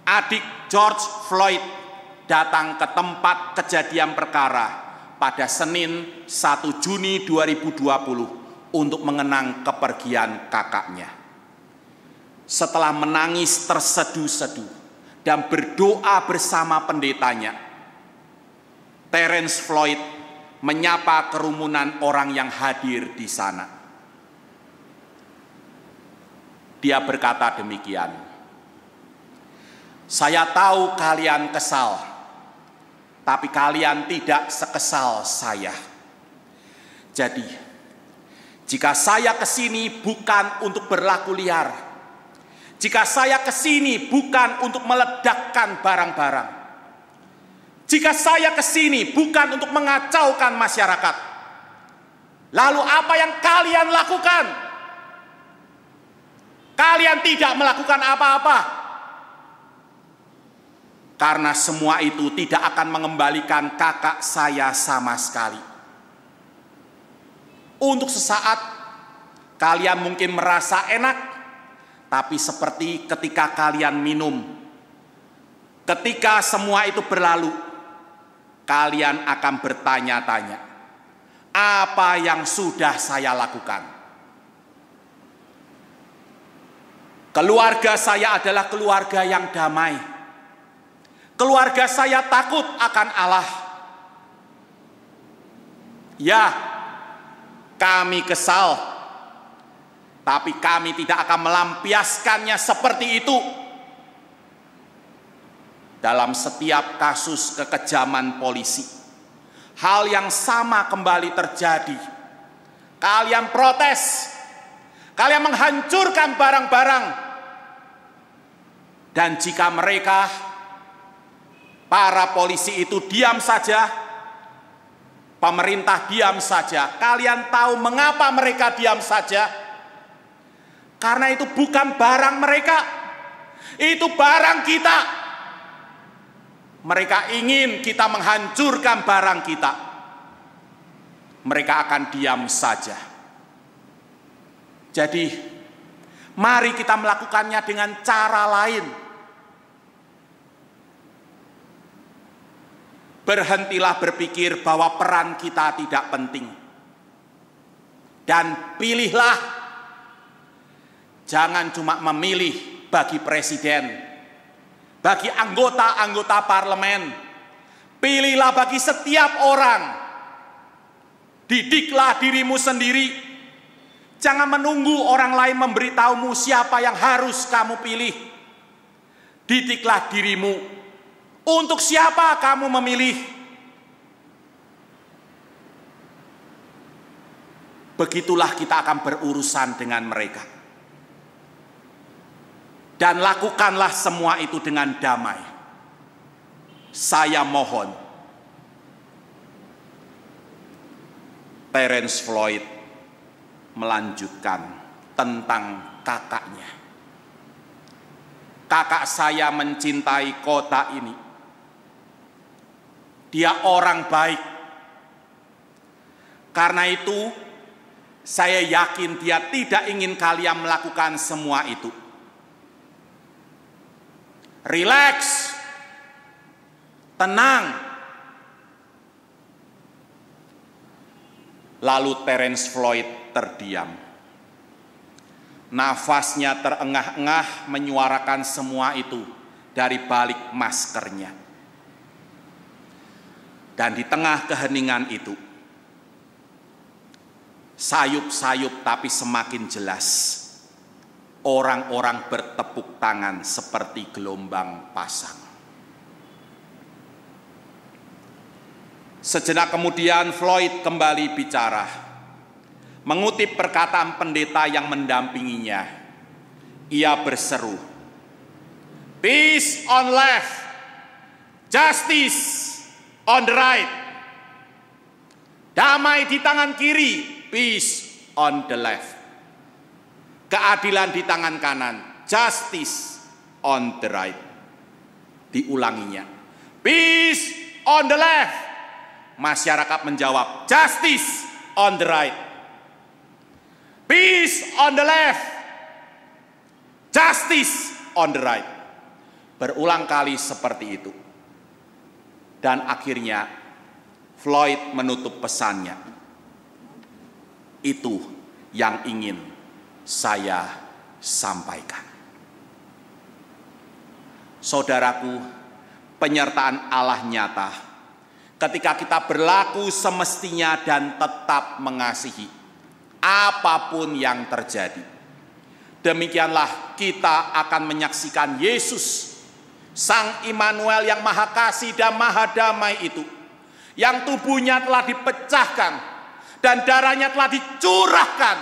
adik George Floyd, datang ke tempat kejadian perkara pada Senin 1 Juni 2020 untuk mengenang kepergian kakaknya. Setelah menangis terseduh-seduh dan berdoa bersama pendetanya, Terence Floyd menyapa kerumunan orang yang hadir di sana. Dia berkata demikian, "Saya tahu kalian kesal, tapi kalian tidak sekesal saya. Jadi, jika saya kesini bukan untuk berlaku liar, jika saya kesini bukan untuk meledakkan barang-barang, jika saya kesini bukan untuk mengacaukan masyarakat, lalu apa yang kalian lakukan? Kalian tidak melakukan apa-apa. Karena semua itu tidak akan mengembalikan kakak saya sama sekali. Untuk sesaat, kalian mungkin merasa enak, tapi seperti ketika kalian minum. Ketika semua itu berlalu, kalian akan bertanya-tanya, apa yang sudah saya lakukan? Keluarga saya adalah keluarga yang damai. Keluarga saya takut akan Allah. Ya, kami kesal, tapi kami tidak akan melampiaskannya seperti itu. Dalam setiap kasus kekejaman polisi, hal yang sama kembali terjadi. Kalian protes, kalian menghancurkan barang-barang, dan jika mereka, para polisi itu diam saja, pemerintah diam saja, kalian tahu mengapa mereka diam saja? Karena itu bukan barang mereka, itu barang kita. Mereka ingin kita menghancurkan barang kita. Mereka akan diam saja. Jadi, mari kita melakukannya dengan cara lain. Berhentilah berpikir bahwa peran kita tidak penting. Dan pilihlah, jangan cuma memilih bagi presiden, bagi anggota-anggota parlemen. Pilihlah bagi setiap orang. Didiklah dirimu sendiri. Jangan menunggu orang lain memberitahumu siapa yang harus kamu pilih. Didiklah dirimu. Untuk siapa kamu memilih? begitulah kita akan berurusan dengan mereka. Dan lakukanlah semua itu dengan damai. Saya mohon. Terence Floyd melanjutkan tentang kakaknya. Kakak saya mencintai kota ini. Dia orang baik. Karena itu, saya yakin dia tidak ingin kalian melakukan semua itu. Relax, tenang. Lalu Terence Floyd terdiam. Nafasnya terengah-engah menyuarakan semua itu dari balik maskernya. Dan di tengah keheningan itu, sayup-sayup tapi semakin jelas, orang-orang bertepuk tangan seperti gelombang pasang. Sejenak kemudian Floyd kembali bicara, mengutip perkataan pendeta yang mendampinginya. Ia berseru, "Peace on left, justice on the right." Damai di tangan kiri, peace on the left. Keadilan di tangan kanan, justice on the right. Diulanginya, peace on the left. Masyarakat menjawab, justice on the right. Peace on the left, justice on the right. Berulang kali seperti itu. Dan akhirnya Floyd menutup pesannya. Itu yang ingin saya sampaikan. Saudaraku, penyertaan Allah nyata ketika kita berlaku semestinya dan tetap mengasihi apapun yang terjadi. Demikianlah kita akan menyaksikan Yesus, Sang Immanuel yang maha kasih dan maha damai itu, yang tubuhnya telah dipecahkan dan darahnya telah dicurahkan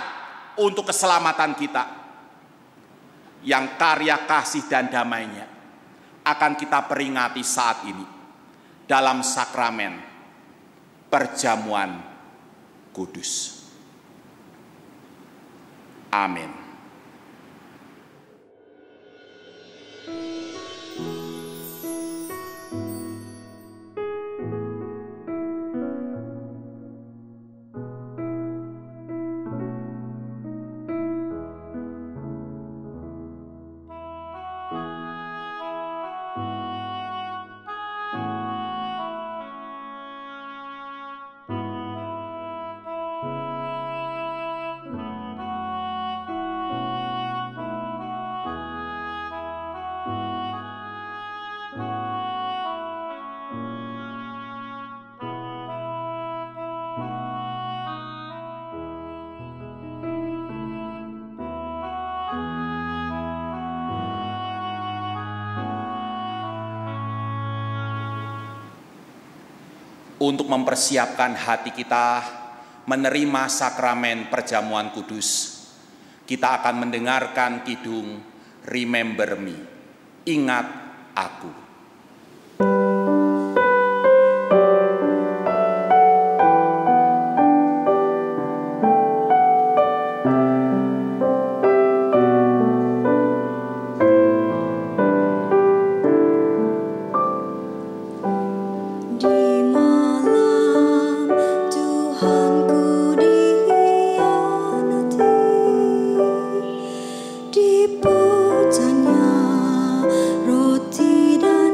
untuk keselamatan kita, yang karya kasih dan damainya akan kita peringati saat ini dalam sakramen perjamuan kudus. Amin. Untuk mempersiapkan hati kita menerima sakramen perjamuan kudus, kita akan mendengarkan kidung Remember Me, Ingat Aku. Di pecahnya roti dan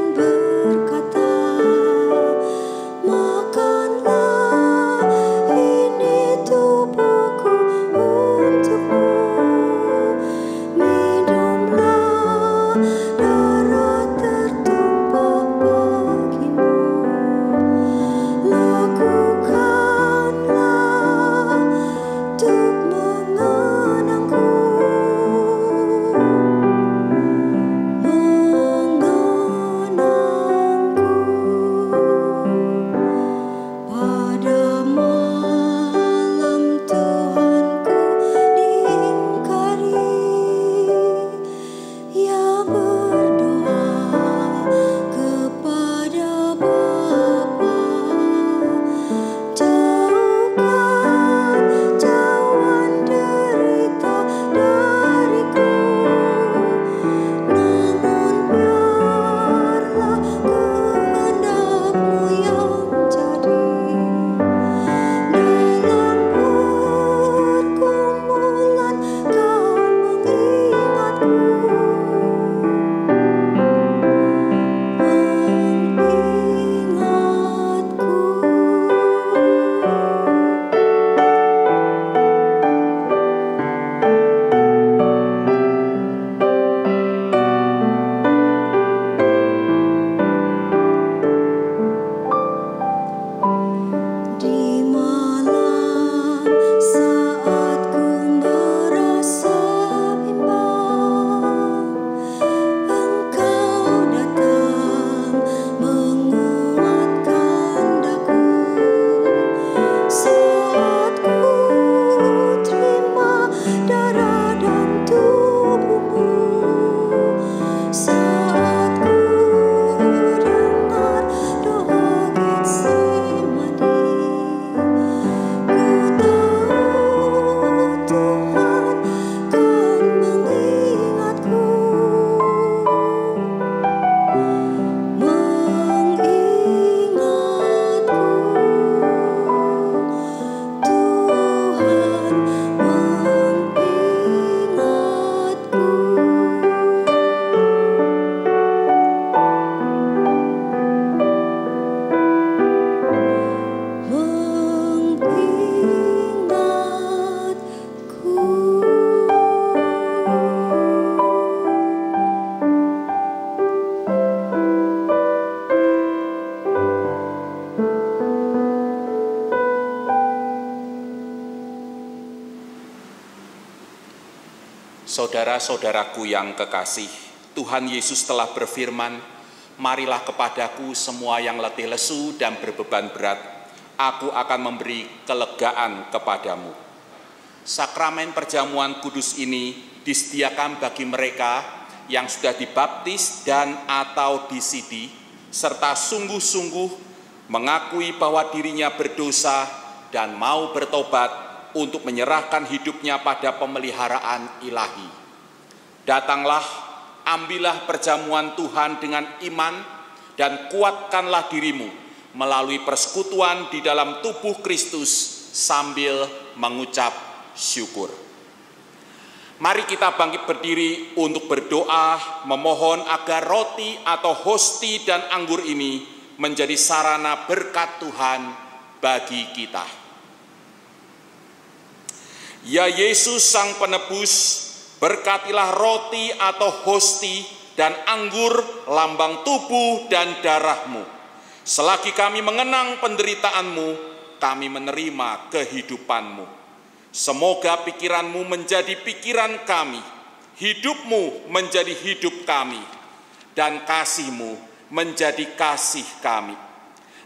Saudara-saudaraku yang kekasih, Tuhan Yesus telah berfirman, "Marilah kepadaku semua yang letih lesu dan berbeban berat, aku akan memberi kelegaan kepadamu." Sakramen perjamuan kudus ini disediakan bagi mereka yang sudah dibaptis dan atau disidi, serta sungguh-sungguh mengakui bahwa dirinya berdosa dan mau bertobat untuk menyerahkan hidupnya pada pemeliharaan ilahi. Datanglah, ambillah perjamuan Tuhan dengan iman dan kuatkanlah dirimu melalui persekutuan di dalam tubuh Kristus sambil mengucap syukur. Mari kita bangkit berdiri untuk berdoa memohon agar roti atau hosti dan anggur ini menjadi sarana berkat Tuhan bagi kita. Ya Yesus Sang Penebus, berkatilah roti atau hosti dan anggur lambang tubuh dan darah-Mu. Selagi kami mengenang penderitaan-Mu, kami menerima kehidupan-Mu. Semoga pikiran-Mu menjadi pikiran kami, hidup-Mu menjadi hidup kami, dan kasih-Mu menjadi kasih kami.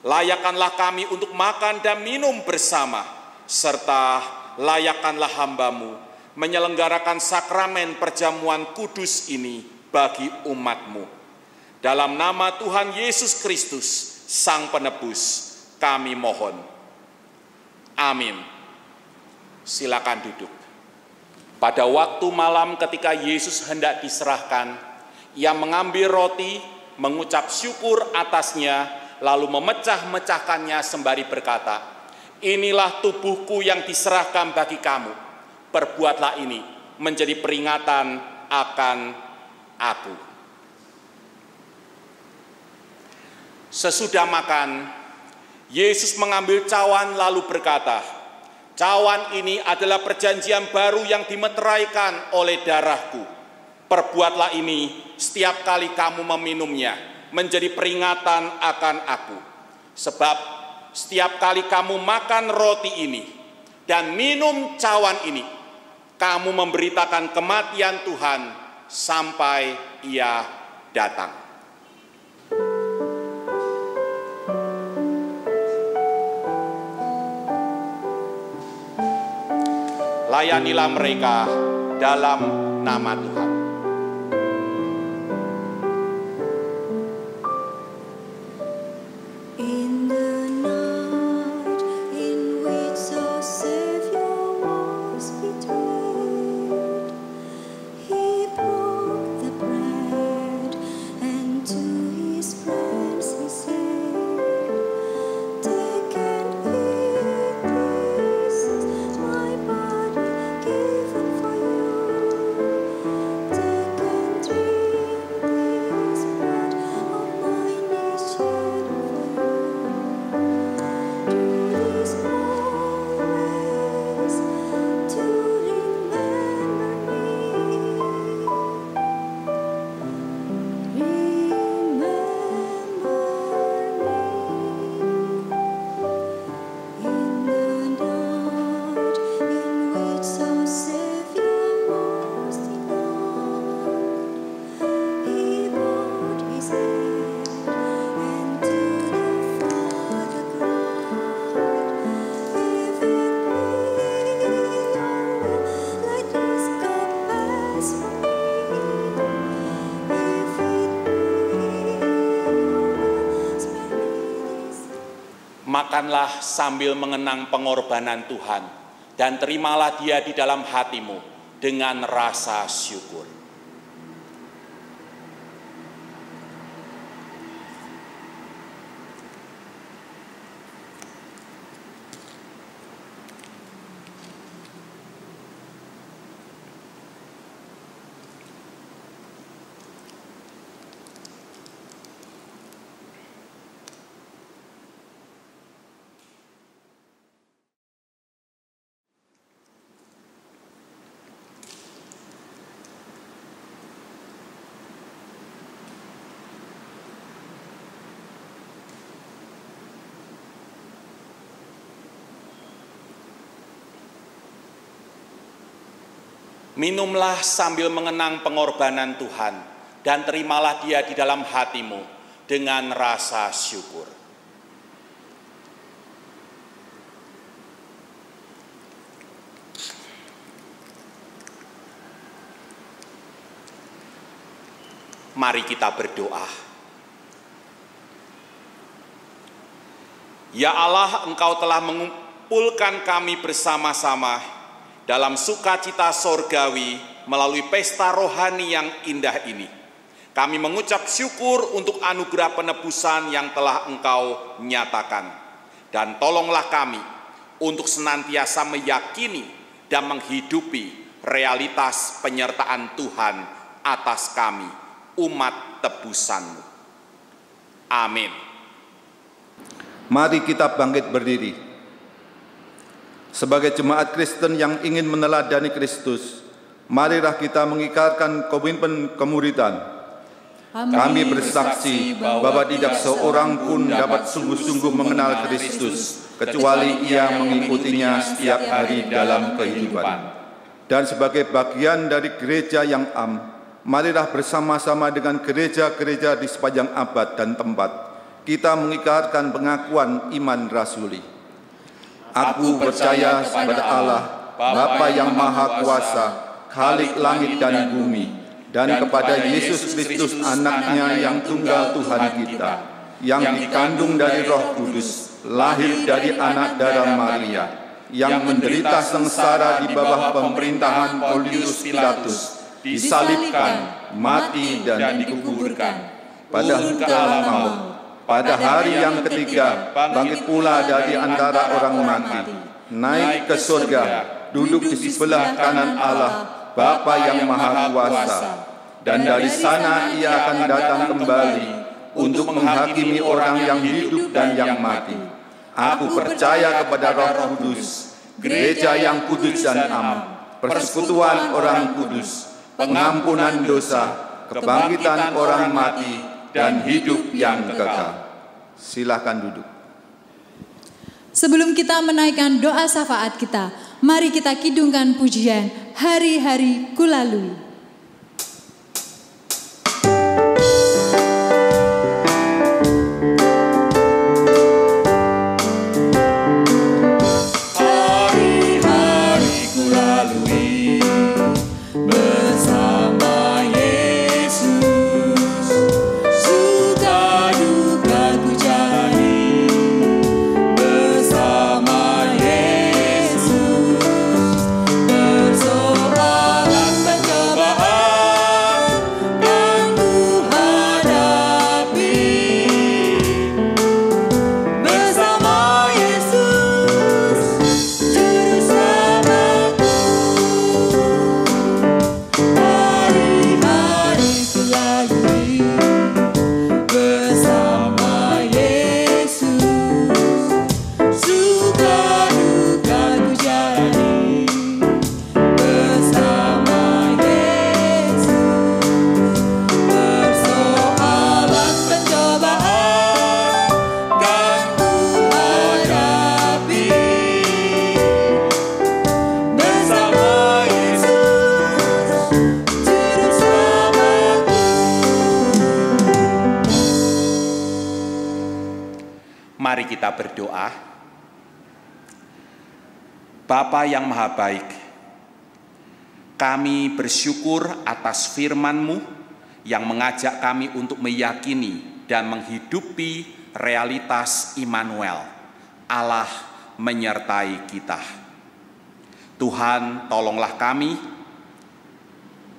Layakkanlah kami untuk makan dan minum bersama, serta layakkanlah hamba-Mu menyelenggarakan sakramen perjamuan kudus ini bagi umat-Mu. Dalam nama Tuhan Yesus Kristus, Sang Penebus, kami mohon. Amin. Silakan duduk. Pada waktu malam ketika Yesus hendak diserahkan, Ia mengambil roti, mengucap syukur atasnya, lalu memecah-mecahkannya sembari berkata, "Inilah tubuhku yang diserahkan bagi kamu. Perbuatlah ini menjadi peringatan akan aku." Sesudah makan, Yesus mengambil cawan lalu berkata, "Cawan ini adalah perjanjian baru yang dimeteraikan oleh darahku. Perbuatlah ini setiap kali kamu meminumnya menjadi peringatan akan aku. Sebab setiap kali kamu makan roti ini dan minum cawan ini, kamu memberitakan kematian Tuhan sampai Ia datang." Layanilah mereka dalam nama Tuhan. Makanlah sambil mengenang pengorbanan Tuhan, dan terimalah Dia di dalam hatimu dengan rasa syukur. Minumlah sambil mengenang pengorbanan Tuhan, dan terimalah dia di dalam hatimu dengan rasa syukur. Mari kita berdoa. Ya Allah, Engkau telah mengumpulkan kami bersama-sama dalam sukacita sorgawi melalui pesta rohani yang indah ini. Kami mengucap syukur untuk anugerah penebusan yang telah Engkau nyatakan. Dan tolonglah kami untuk senantiasa meyakini dan menghidupi realitas penyertaan Tuhan atas kami, umat tebusan-Mu. Amin. Mari kita bangkit berdiri. Sebagai jemaat Kristen yang ingin meneladani Kristus, marilah kita mengikrarkan komitmen kemuridan. Kami bersaksi bahwa tidak seorang pun dapat sungguh-sungguh mengenal Kristus, kecuali ia mengikutinya setiap hari dalam kehidupan. Dan sebagai bagian dari gereja yang marilah bersama-sama dengan gereja-gereja di sepanjang abad dan tempat, kita mengikrarkan pengakuan iman rasuli. Aku percaya kepada Allah, Bapa yang Maha Kuasa, Khalik langit dan bumi, dan kepada Yesus Kristus anaknya yang tunggal Tuhan kita, yang dikandung dari Roh Kudus, lahir dari anak darah Maria, yang menderita sengsara di bawah pemerintahan Pontius Pilatus, disalibkan, mati dan dikuburkan, pada dalam maut. Pada hari yang ketiga, bangkit pula dari antara orang mati, naik ke surga, duduk di sebelah kanan Allah, Bapa yang Maha Kuasa. Dan dari sana ia akan datang kembali untuk menghakimi orang yang hidup dan yang mati. Aku percaya kepada Roh Kudus, gereja yang kudus dan persekutuan orang kudus, pengampunan dosa, kebangkitan orang mati, dan hidup yang kekal. Silakan duduk. Sebelum kita menaikkan doa syafaat kita, mari kita kidungkan pujian Hari-hari Kulalui. Mari kita berdoa. Bapa yang Maha Baik, kami bersyukur atas firman-Mu yang mengajak kami untuk meyakini dan menghidupi realitas Immanuel, Allah menyertai kita. Tuhan, tolonglah kami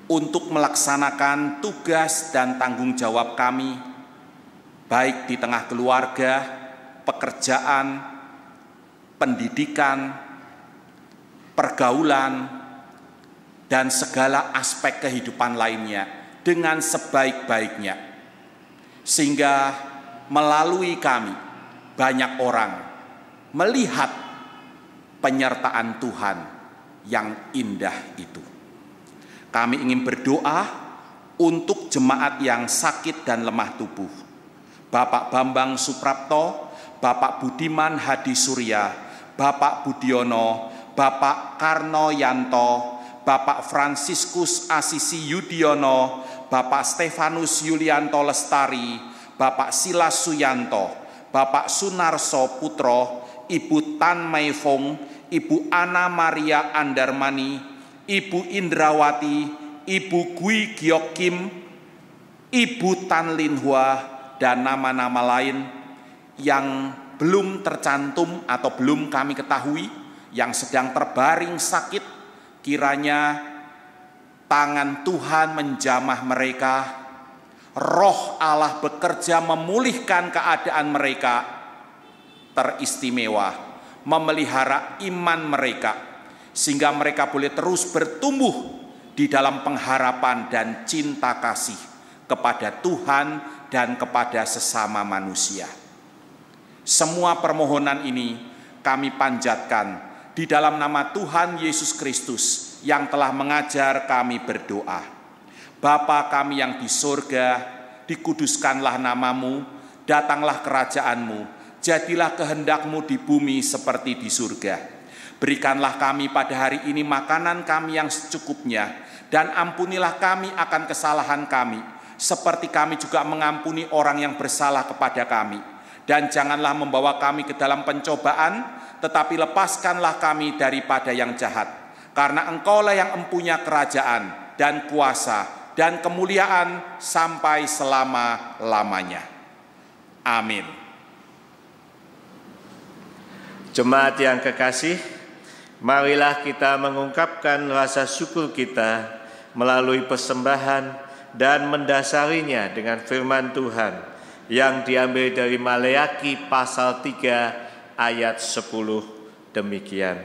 untuk melaksanakan tugas dan tanggung jawab kami, baik di tengah keluarga, pekerjaan, pendidikan, pergaulan, dan segala aspek kehidupan lainnya dengan sebaik-baiknya. Sehingga melalui kami banyak orang melihat penyertaan Tuhan yang indah itu. Kami ingin berdoa untuk jemaat yang sakit dan lemah tubuh. Bapak Bambang Suprapto, Bapak Budiman Hadi Surya, Bapak Budiono, Bapak Karno Yanto, Bapak Fransiskus Asisi Yudiono, Bapak Stefanus Yulianto Lestari, Bapak Silas Suyanto, Bapak Sunarso Putro, Ibu Tan Maifong, Ibu Ana Maria Andarmani, Ibu Indrawati, Ibu Gui Giok Kim, Ibu Tan Linhua, dan nama-nama lain yang belum tercantum atau belum kami ketahui, yang sedang terbaring sakit. Kiranya tangan Tuhan menjamah mereka, Roh Allah bekerja memulihkan keadaan mereka, teristimewa memelihara iman mereka, sehingga mereka boleh terus bertumbuh di dalam pengharapan dan cinta kasih kepada Tuhan dan kepada sesama manusia. Semua permohonan ini kami panjatkan di dalam nama Tuhan Yesus Kristus yang telah mengajar kami berdoa. Bapa kami yang di surga, dikuduskanlah namamu, datanglah kerajaanmu, jadilah kehendak-Mu di bumi seperti di surga. Berikanlah kami pada hari ini makanan kami yang secukupnya, dan ampunilah kami akan kesalahan kami, seperti kami juga mengampuni orang yang bersalah kepada kami. Dan janganlah membawa kami ke dalam pencobaan, tetapi lepaskanlah kami daripada yang jahat. Karena Engkaulah yang empunya kerajaan dan kuasa dan kemuliaan sampai selama-lamanya. Amin. Jemaat yang kekasih, marilah kita mengungkapkan rasa syukur kita melalui persembahan dan mendasarinya dengan firman Tuhan yang diambil dari Maleaki pasal 3 ayat 10 demikian.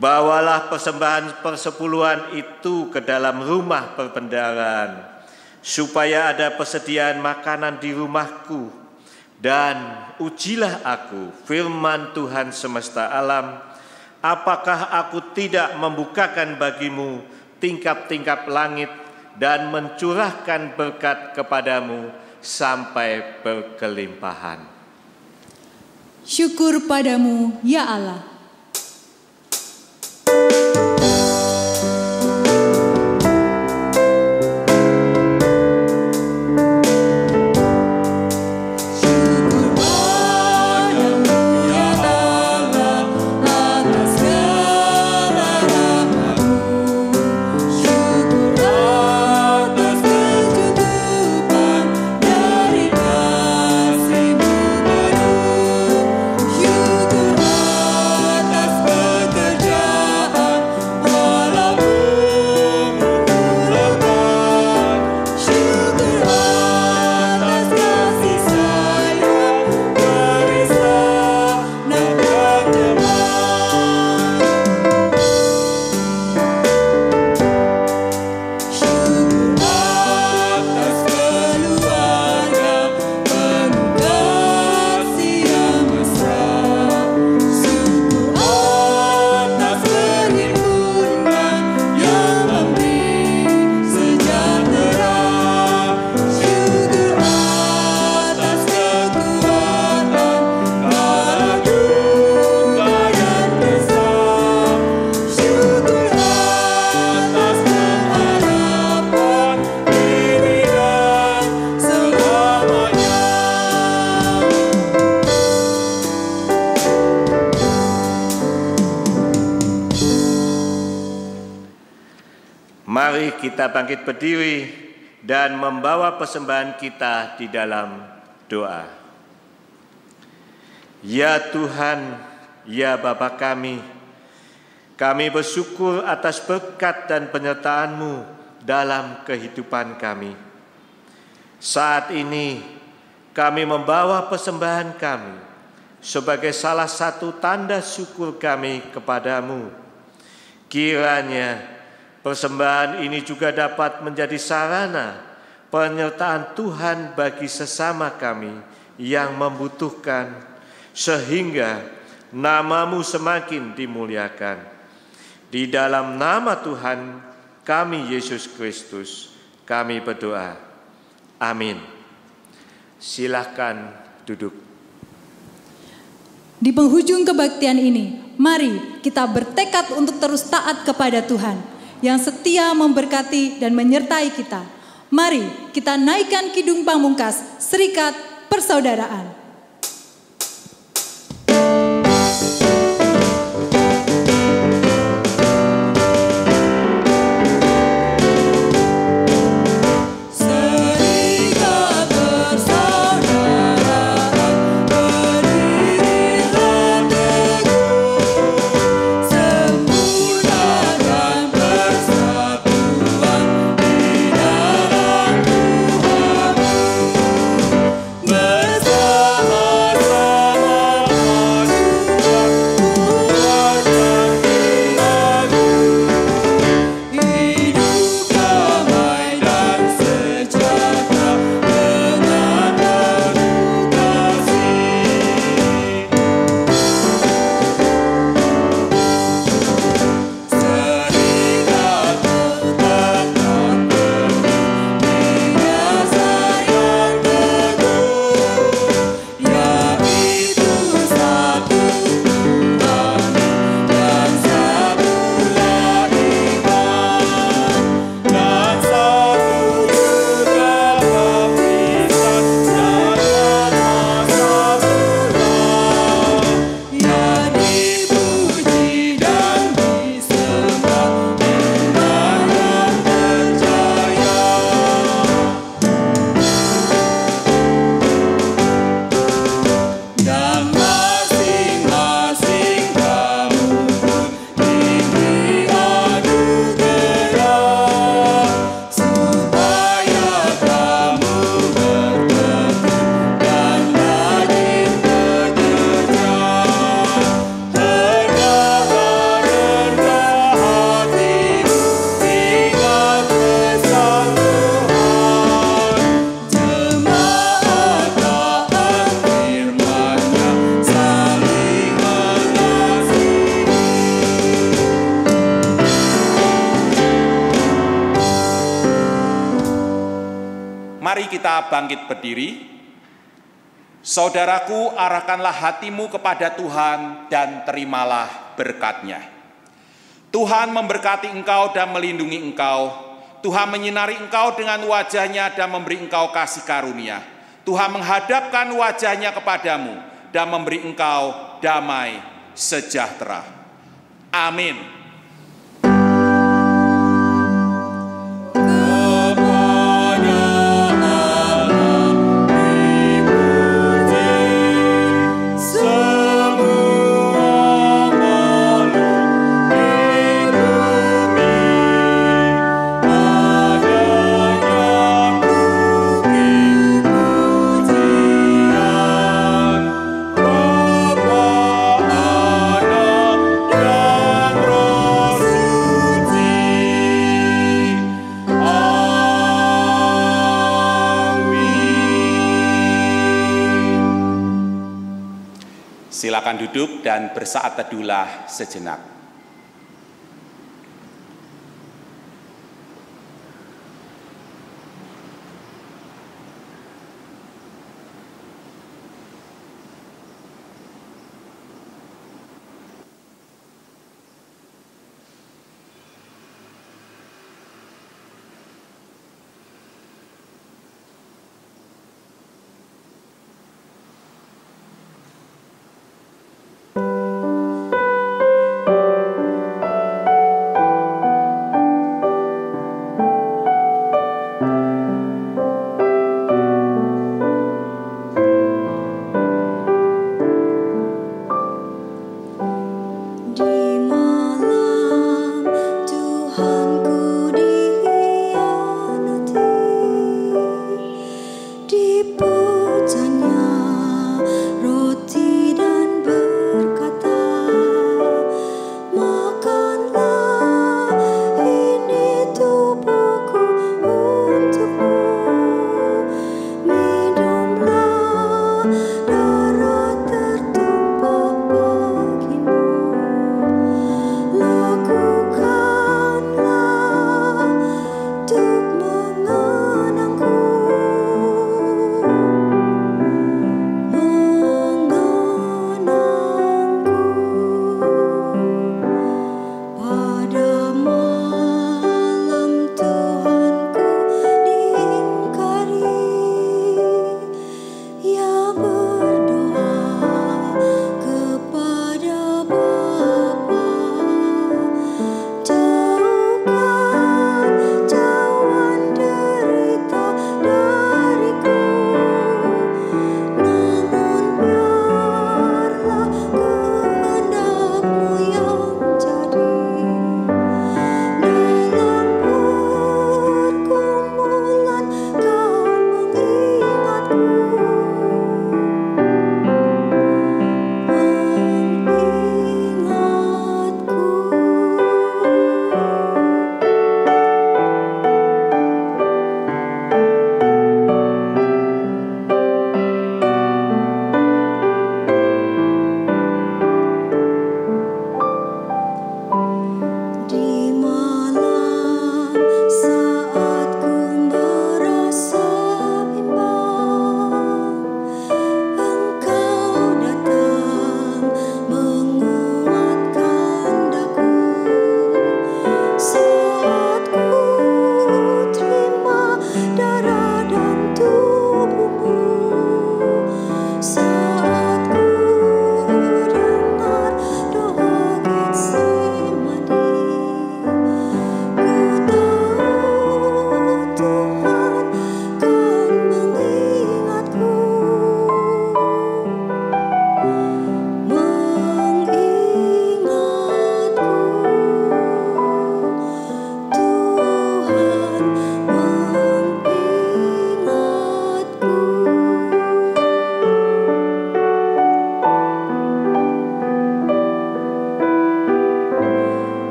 Bawalah persembahan persepuluhan itu ke dalam rumah perbendaharaan, supaya ada persediaan makanan di rumahku, dan ujilah aku, firman Tuhan semesta alam, apakah aku tidak membukakan bagimu tingkap-tingkap langit dan mencurahkan berkat kepadamu sampai berkelimpahan. Syukur padamu, ya Allah. Mari kita bangkit berdiri dan membawa persembahan kita di dalam doa. Ya Tuhan, ya Bapa kami bersyukur atas berkat dan penyertaan-Mu dalam kehidupan kami. Saat ini kami membawa persembahan kami sebagai salah satu tanda syukur kami kepadamu. Kiranya persembahan ini juga dapat menjadi sarana penyertaan Tuhan bagi sesama kami yang membutuhkan, sehingga nama-Mu semakin dimuliakan. Di dalam nama Tuhan kami Yesus Kristus, kami berdoa. Amin. Silakan duduk. Di penghujung kebaktian ini, mari kita bertekad untuk terus taat kepada Tuhan. yang setia memberkati dan menyertai kita. Mari kita naikkan Kidung Pamungkas, Serikat Persaudaraan. Mari kita bangkit berdiri. Saudaraku, arahkanlah hatimu kepada Tuhan dan terimalah berkat-Nya. Tuhan memberkati engkau dan melindungi engkau. Tuhan menyinari engkau dengan wajah-Nya dan memberi engkau kasih karunia. Tuhan menghadapkan wajah-Nya kepadamu dan memberi engkau damai sejahtera. Amin. Silakan duduk dan bersaat teduhlah sejenak.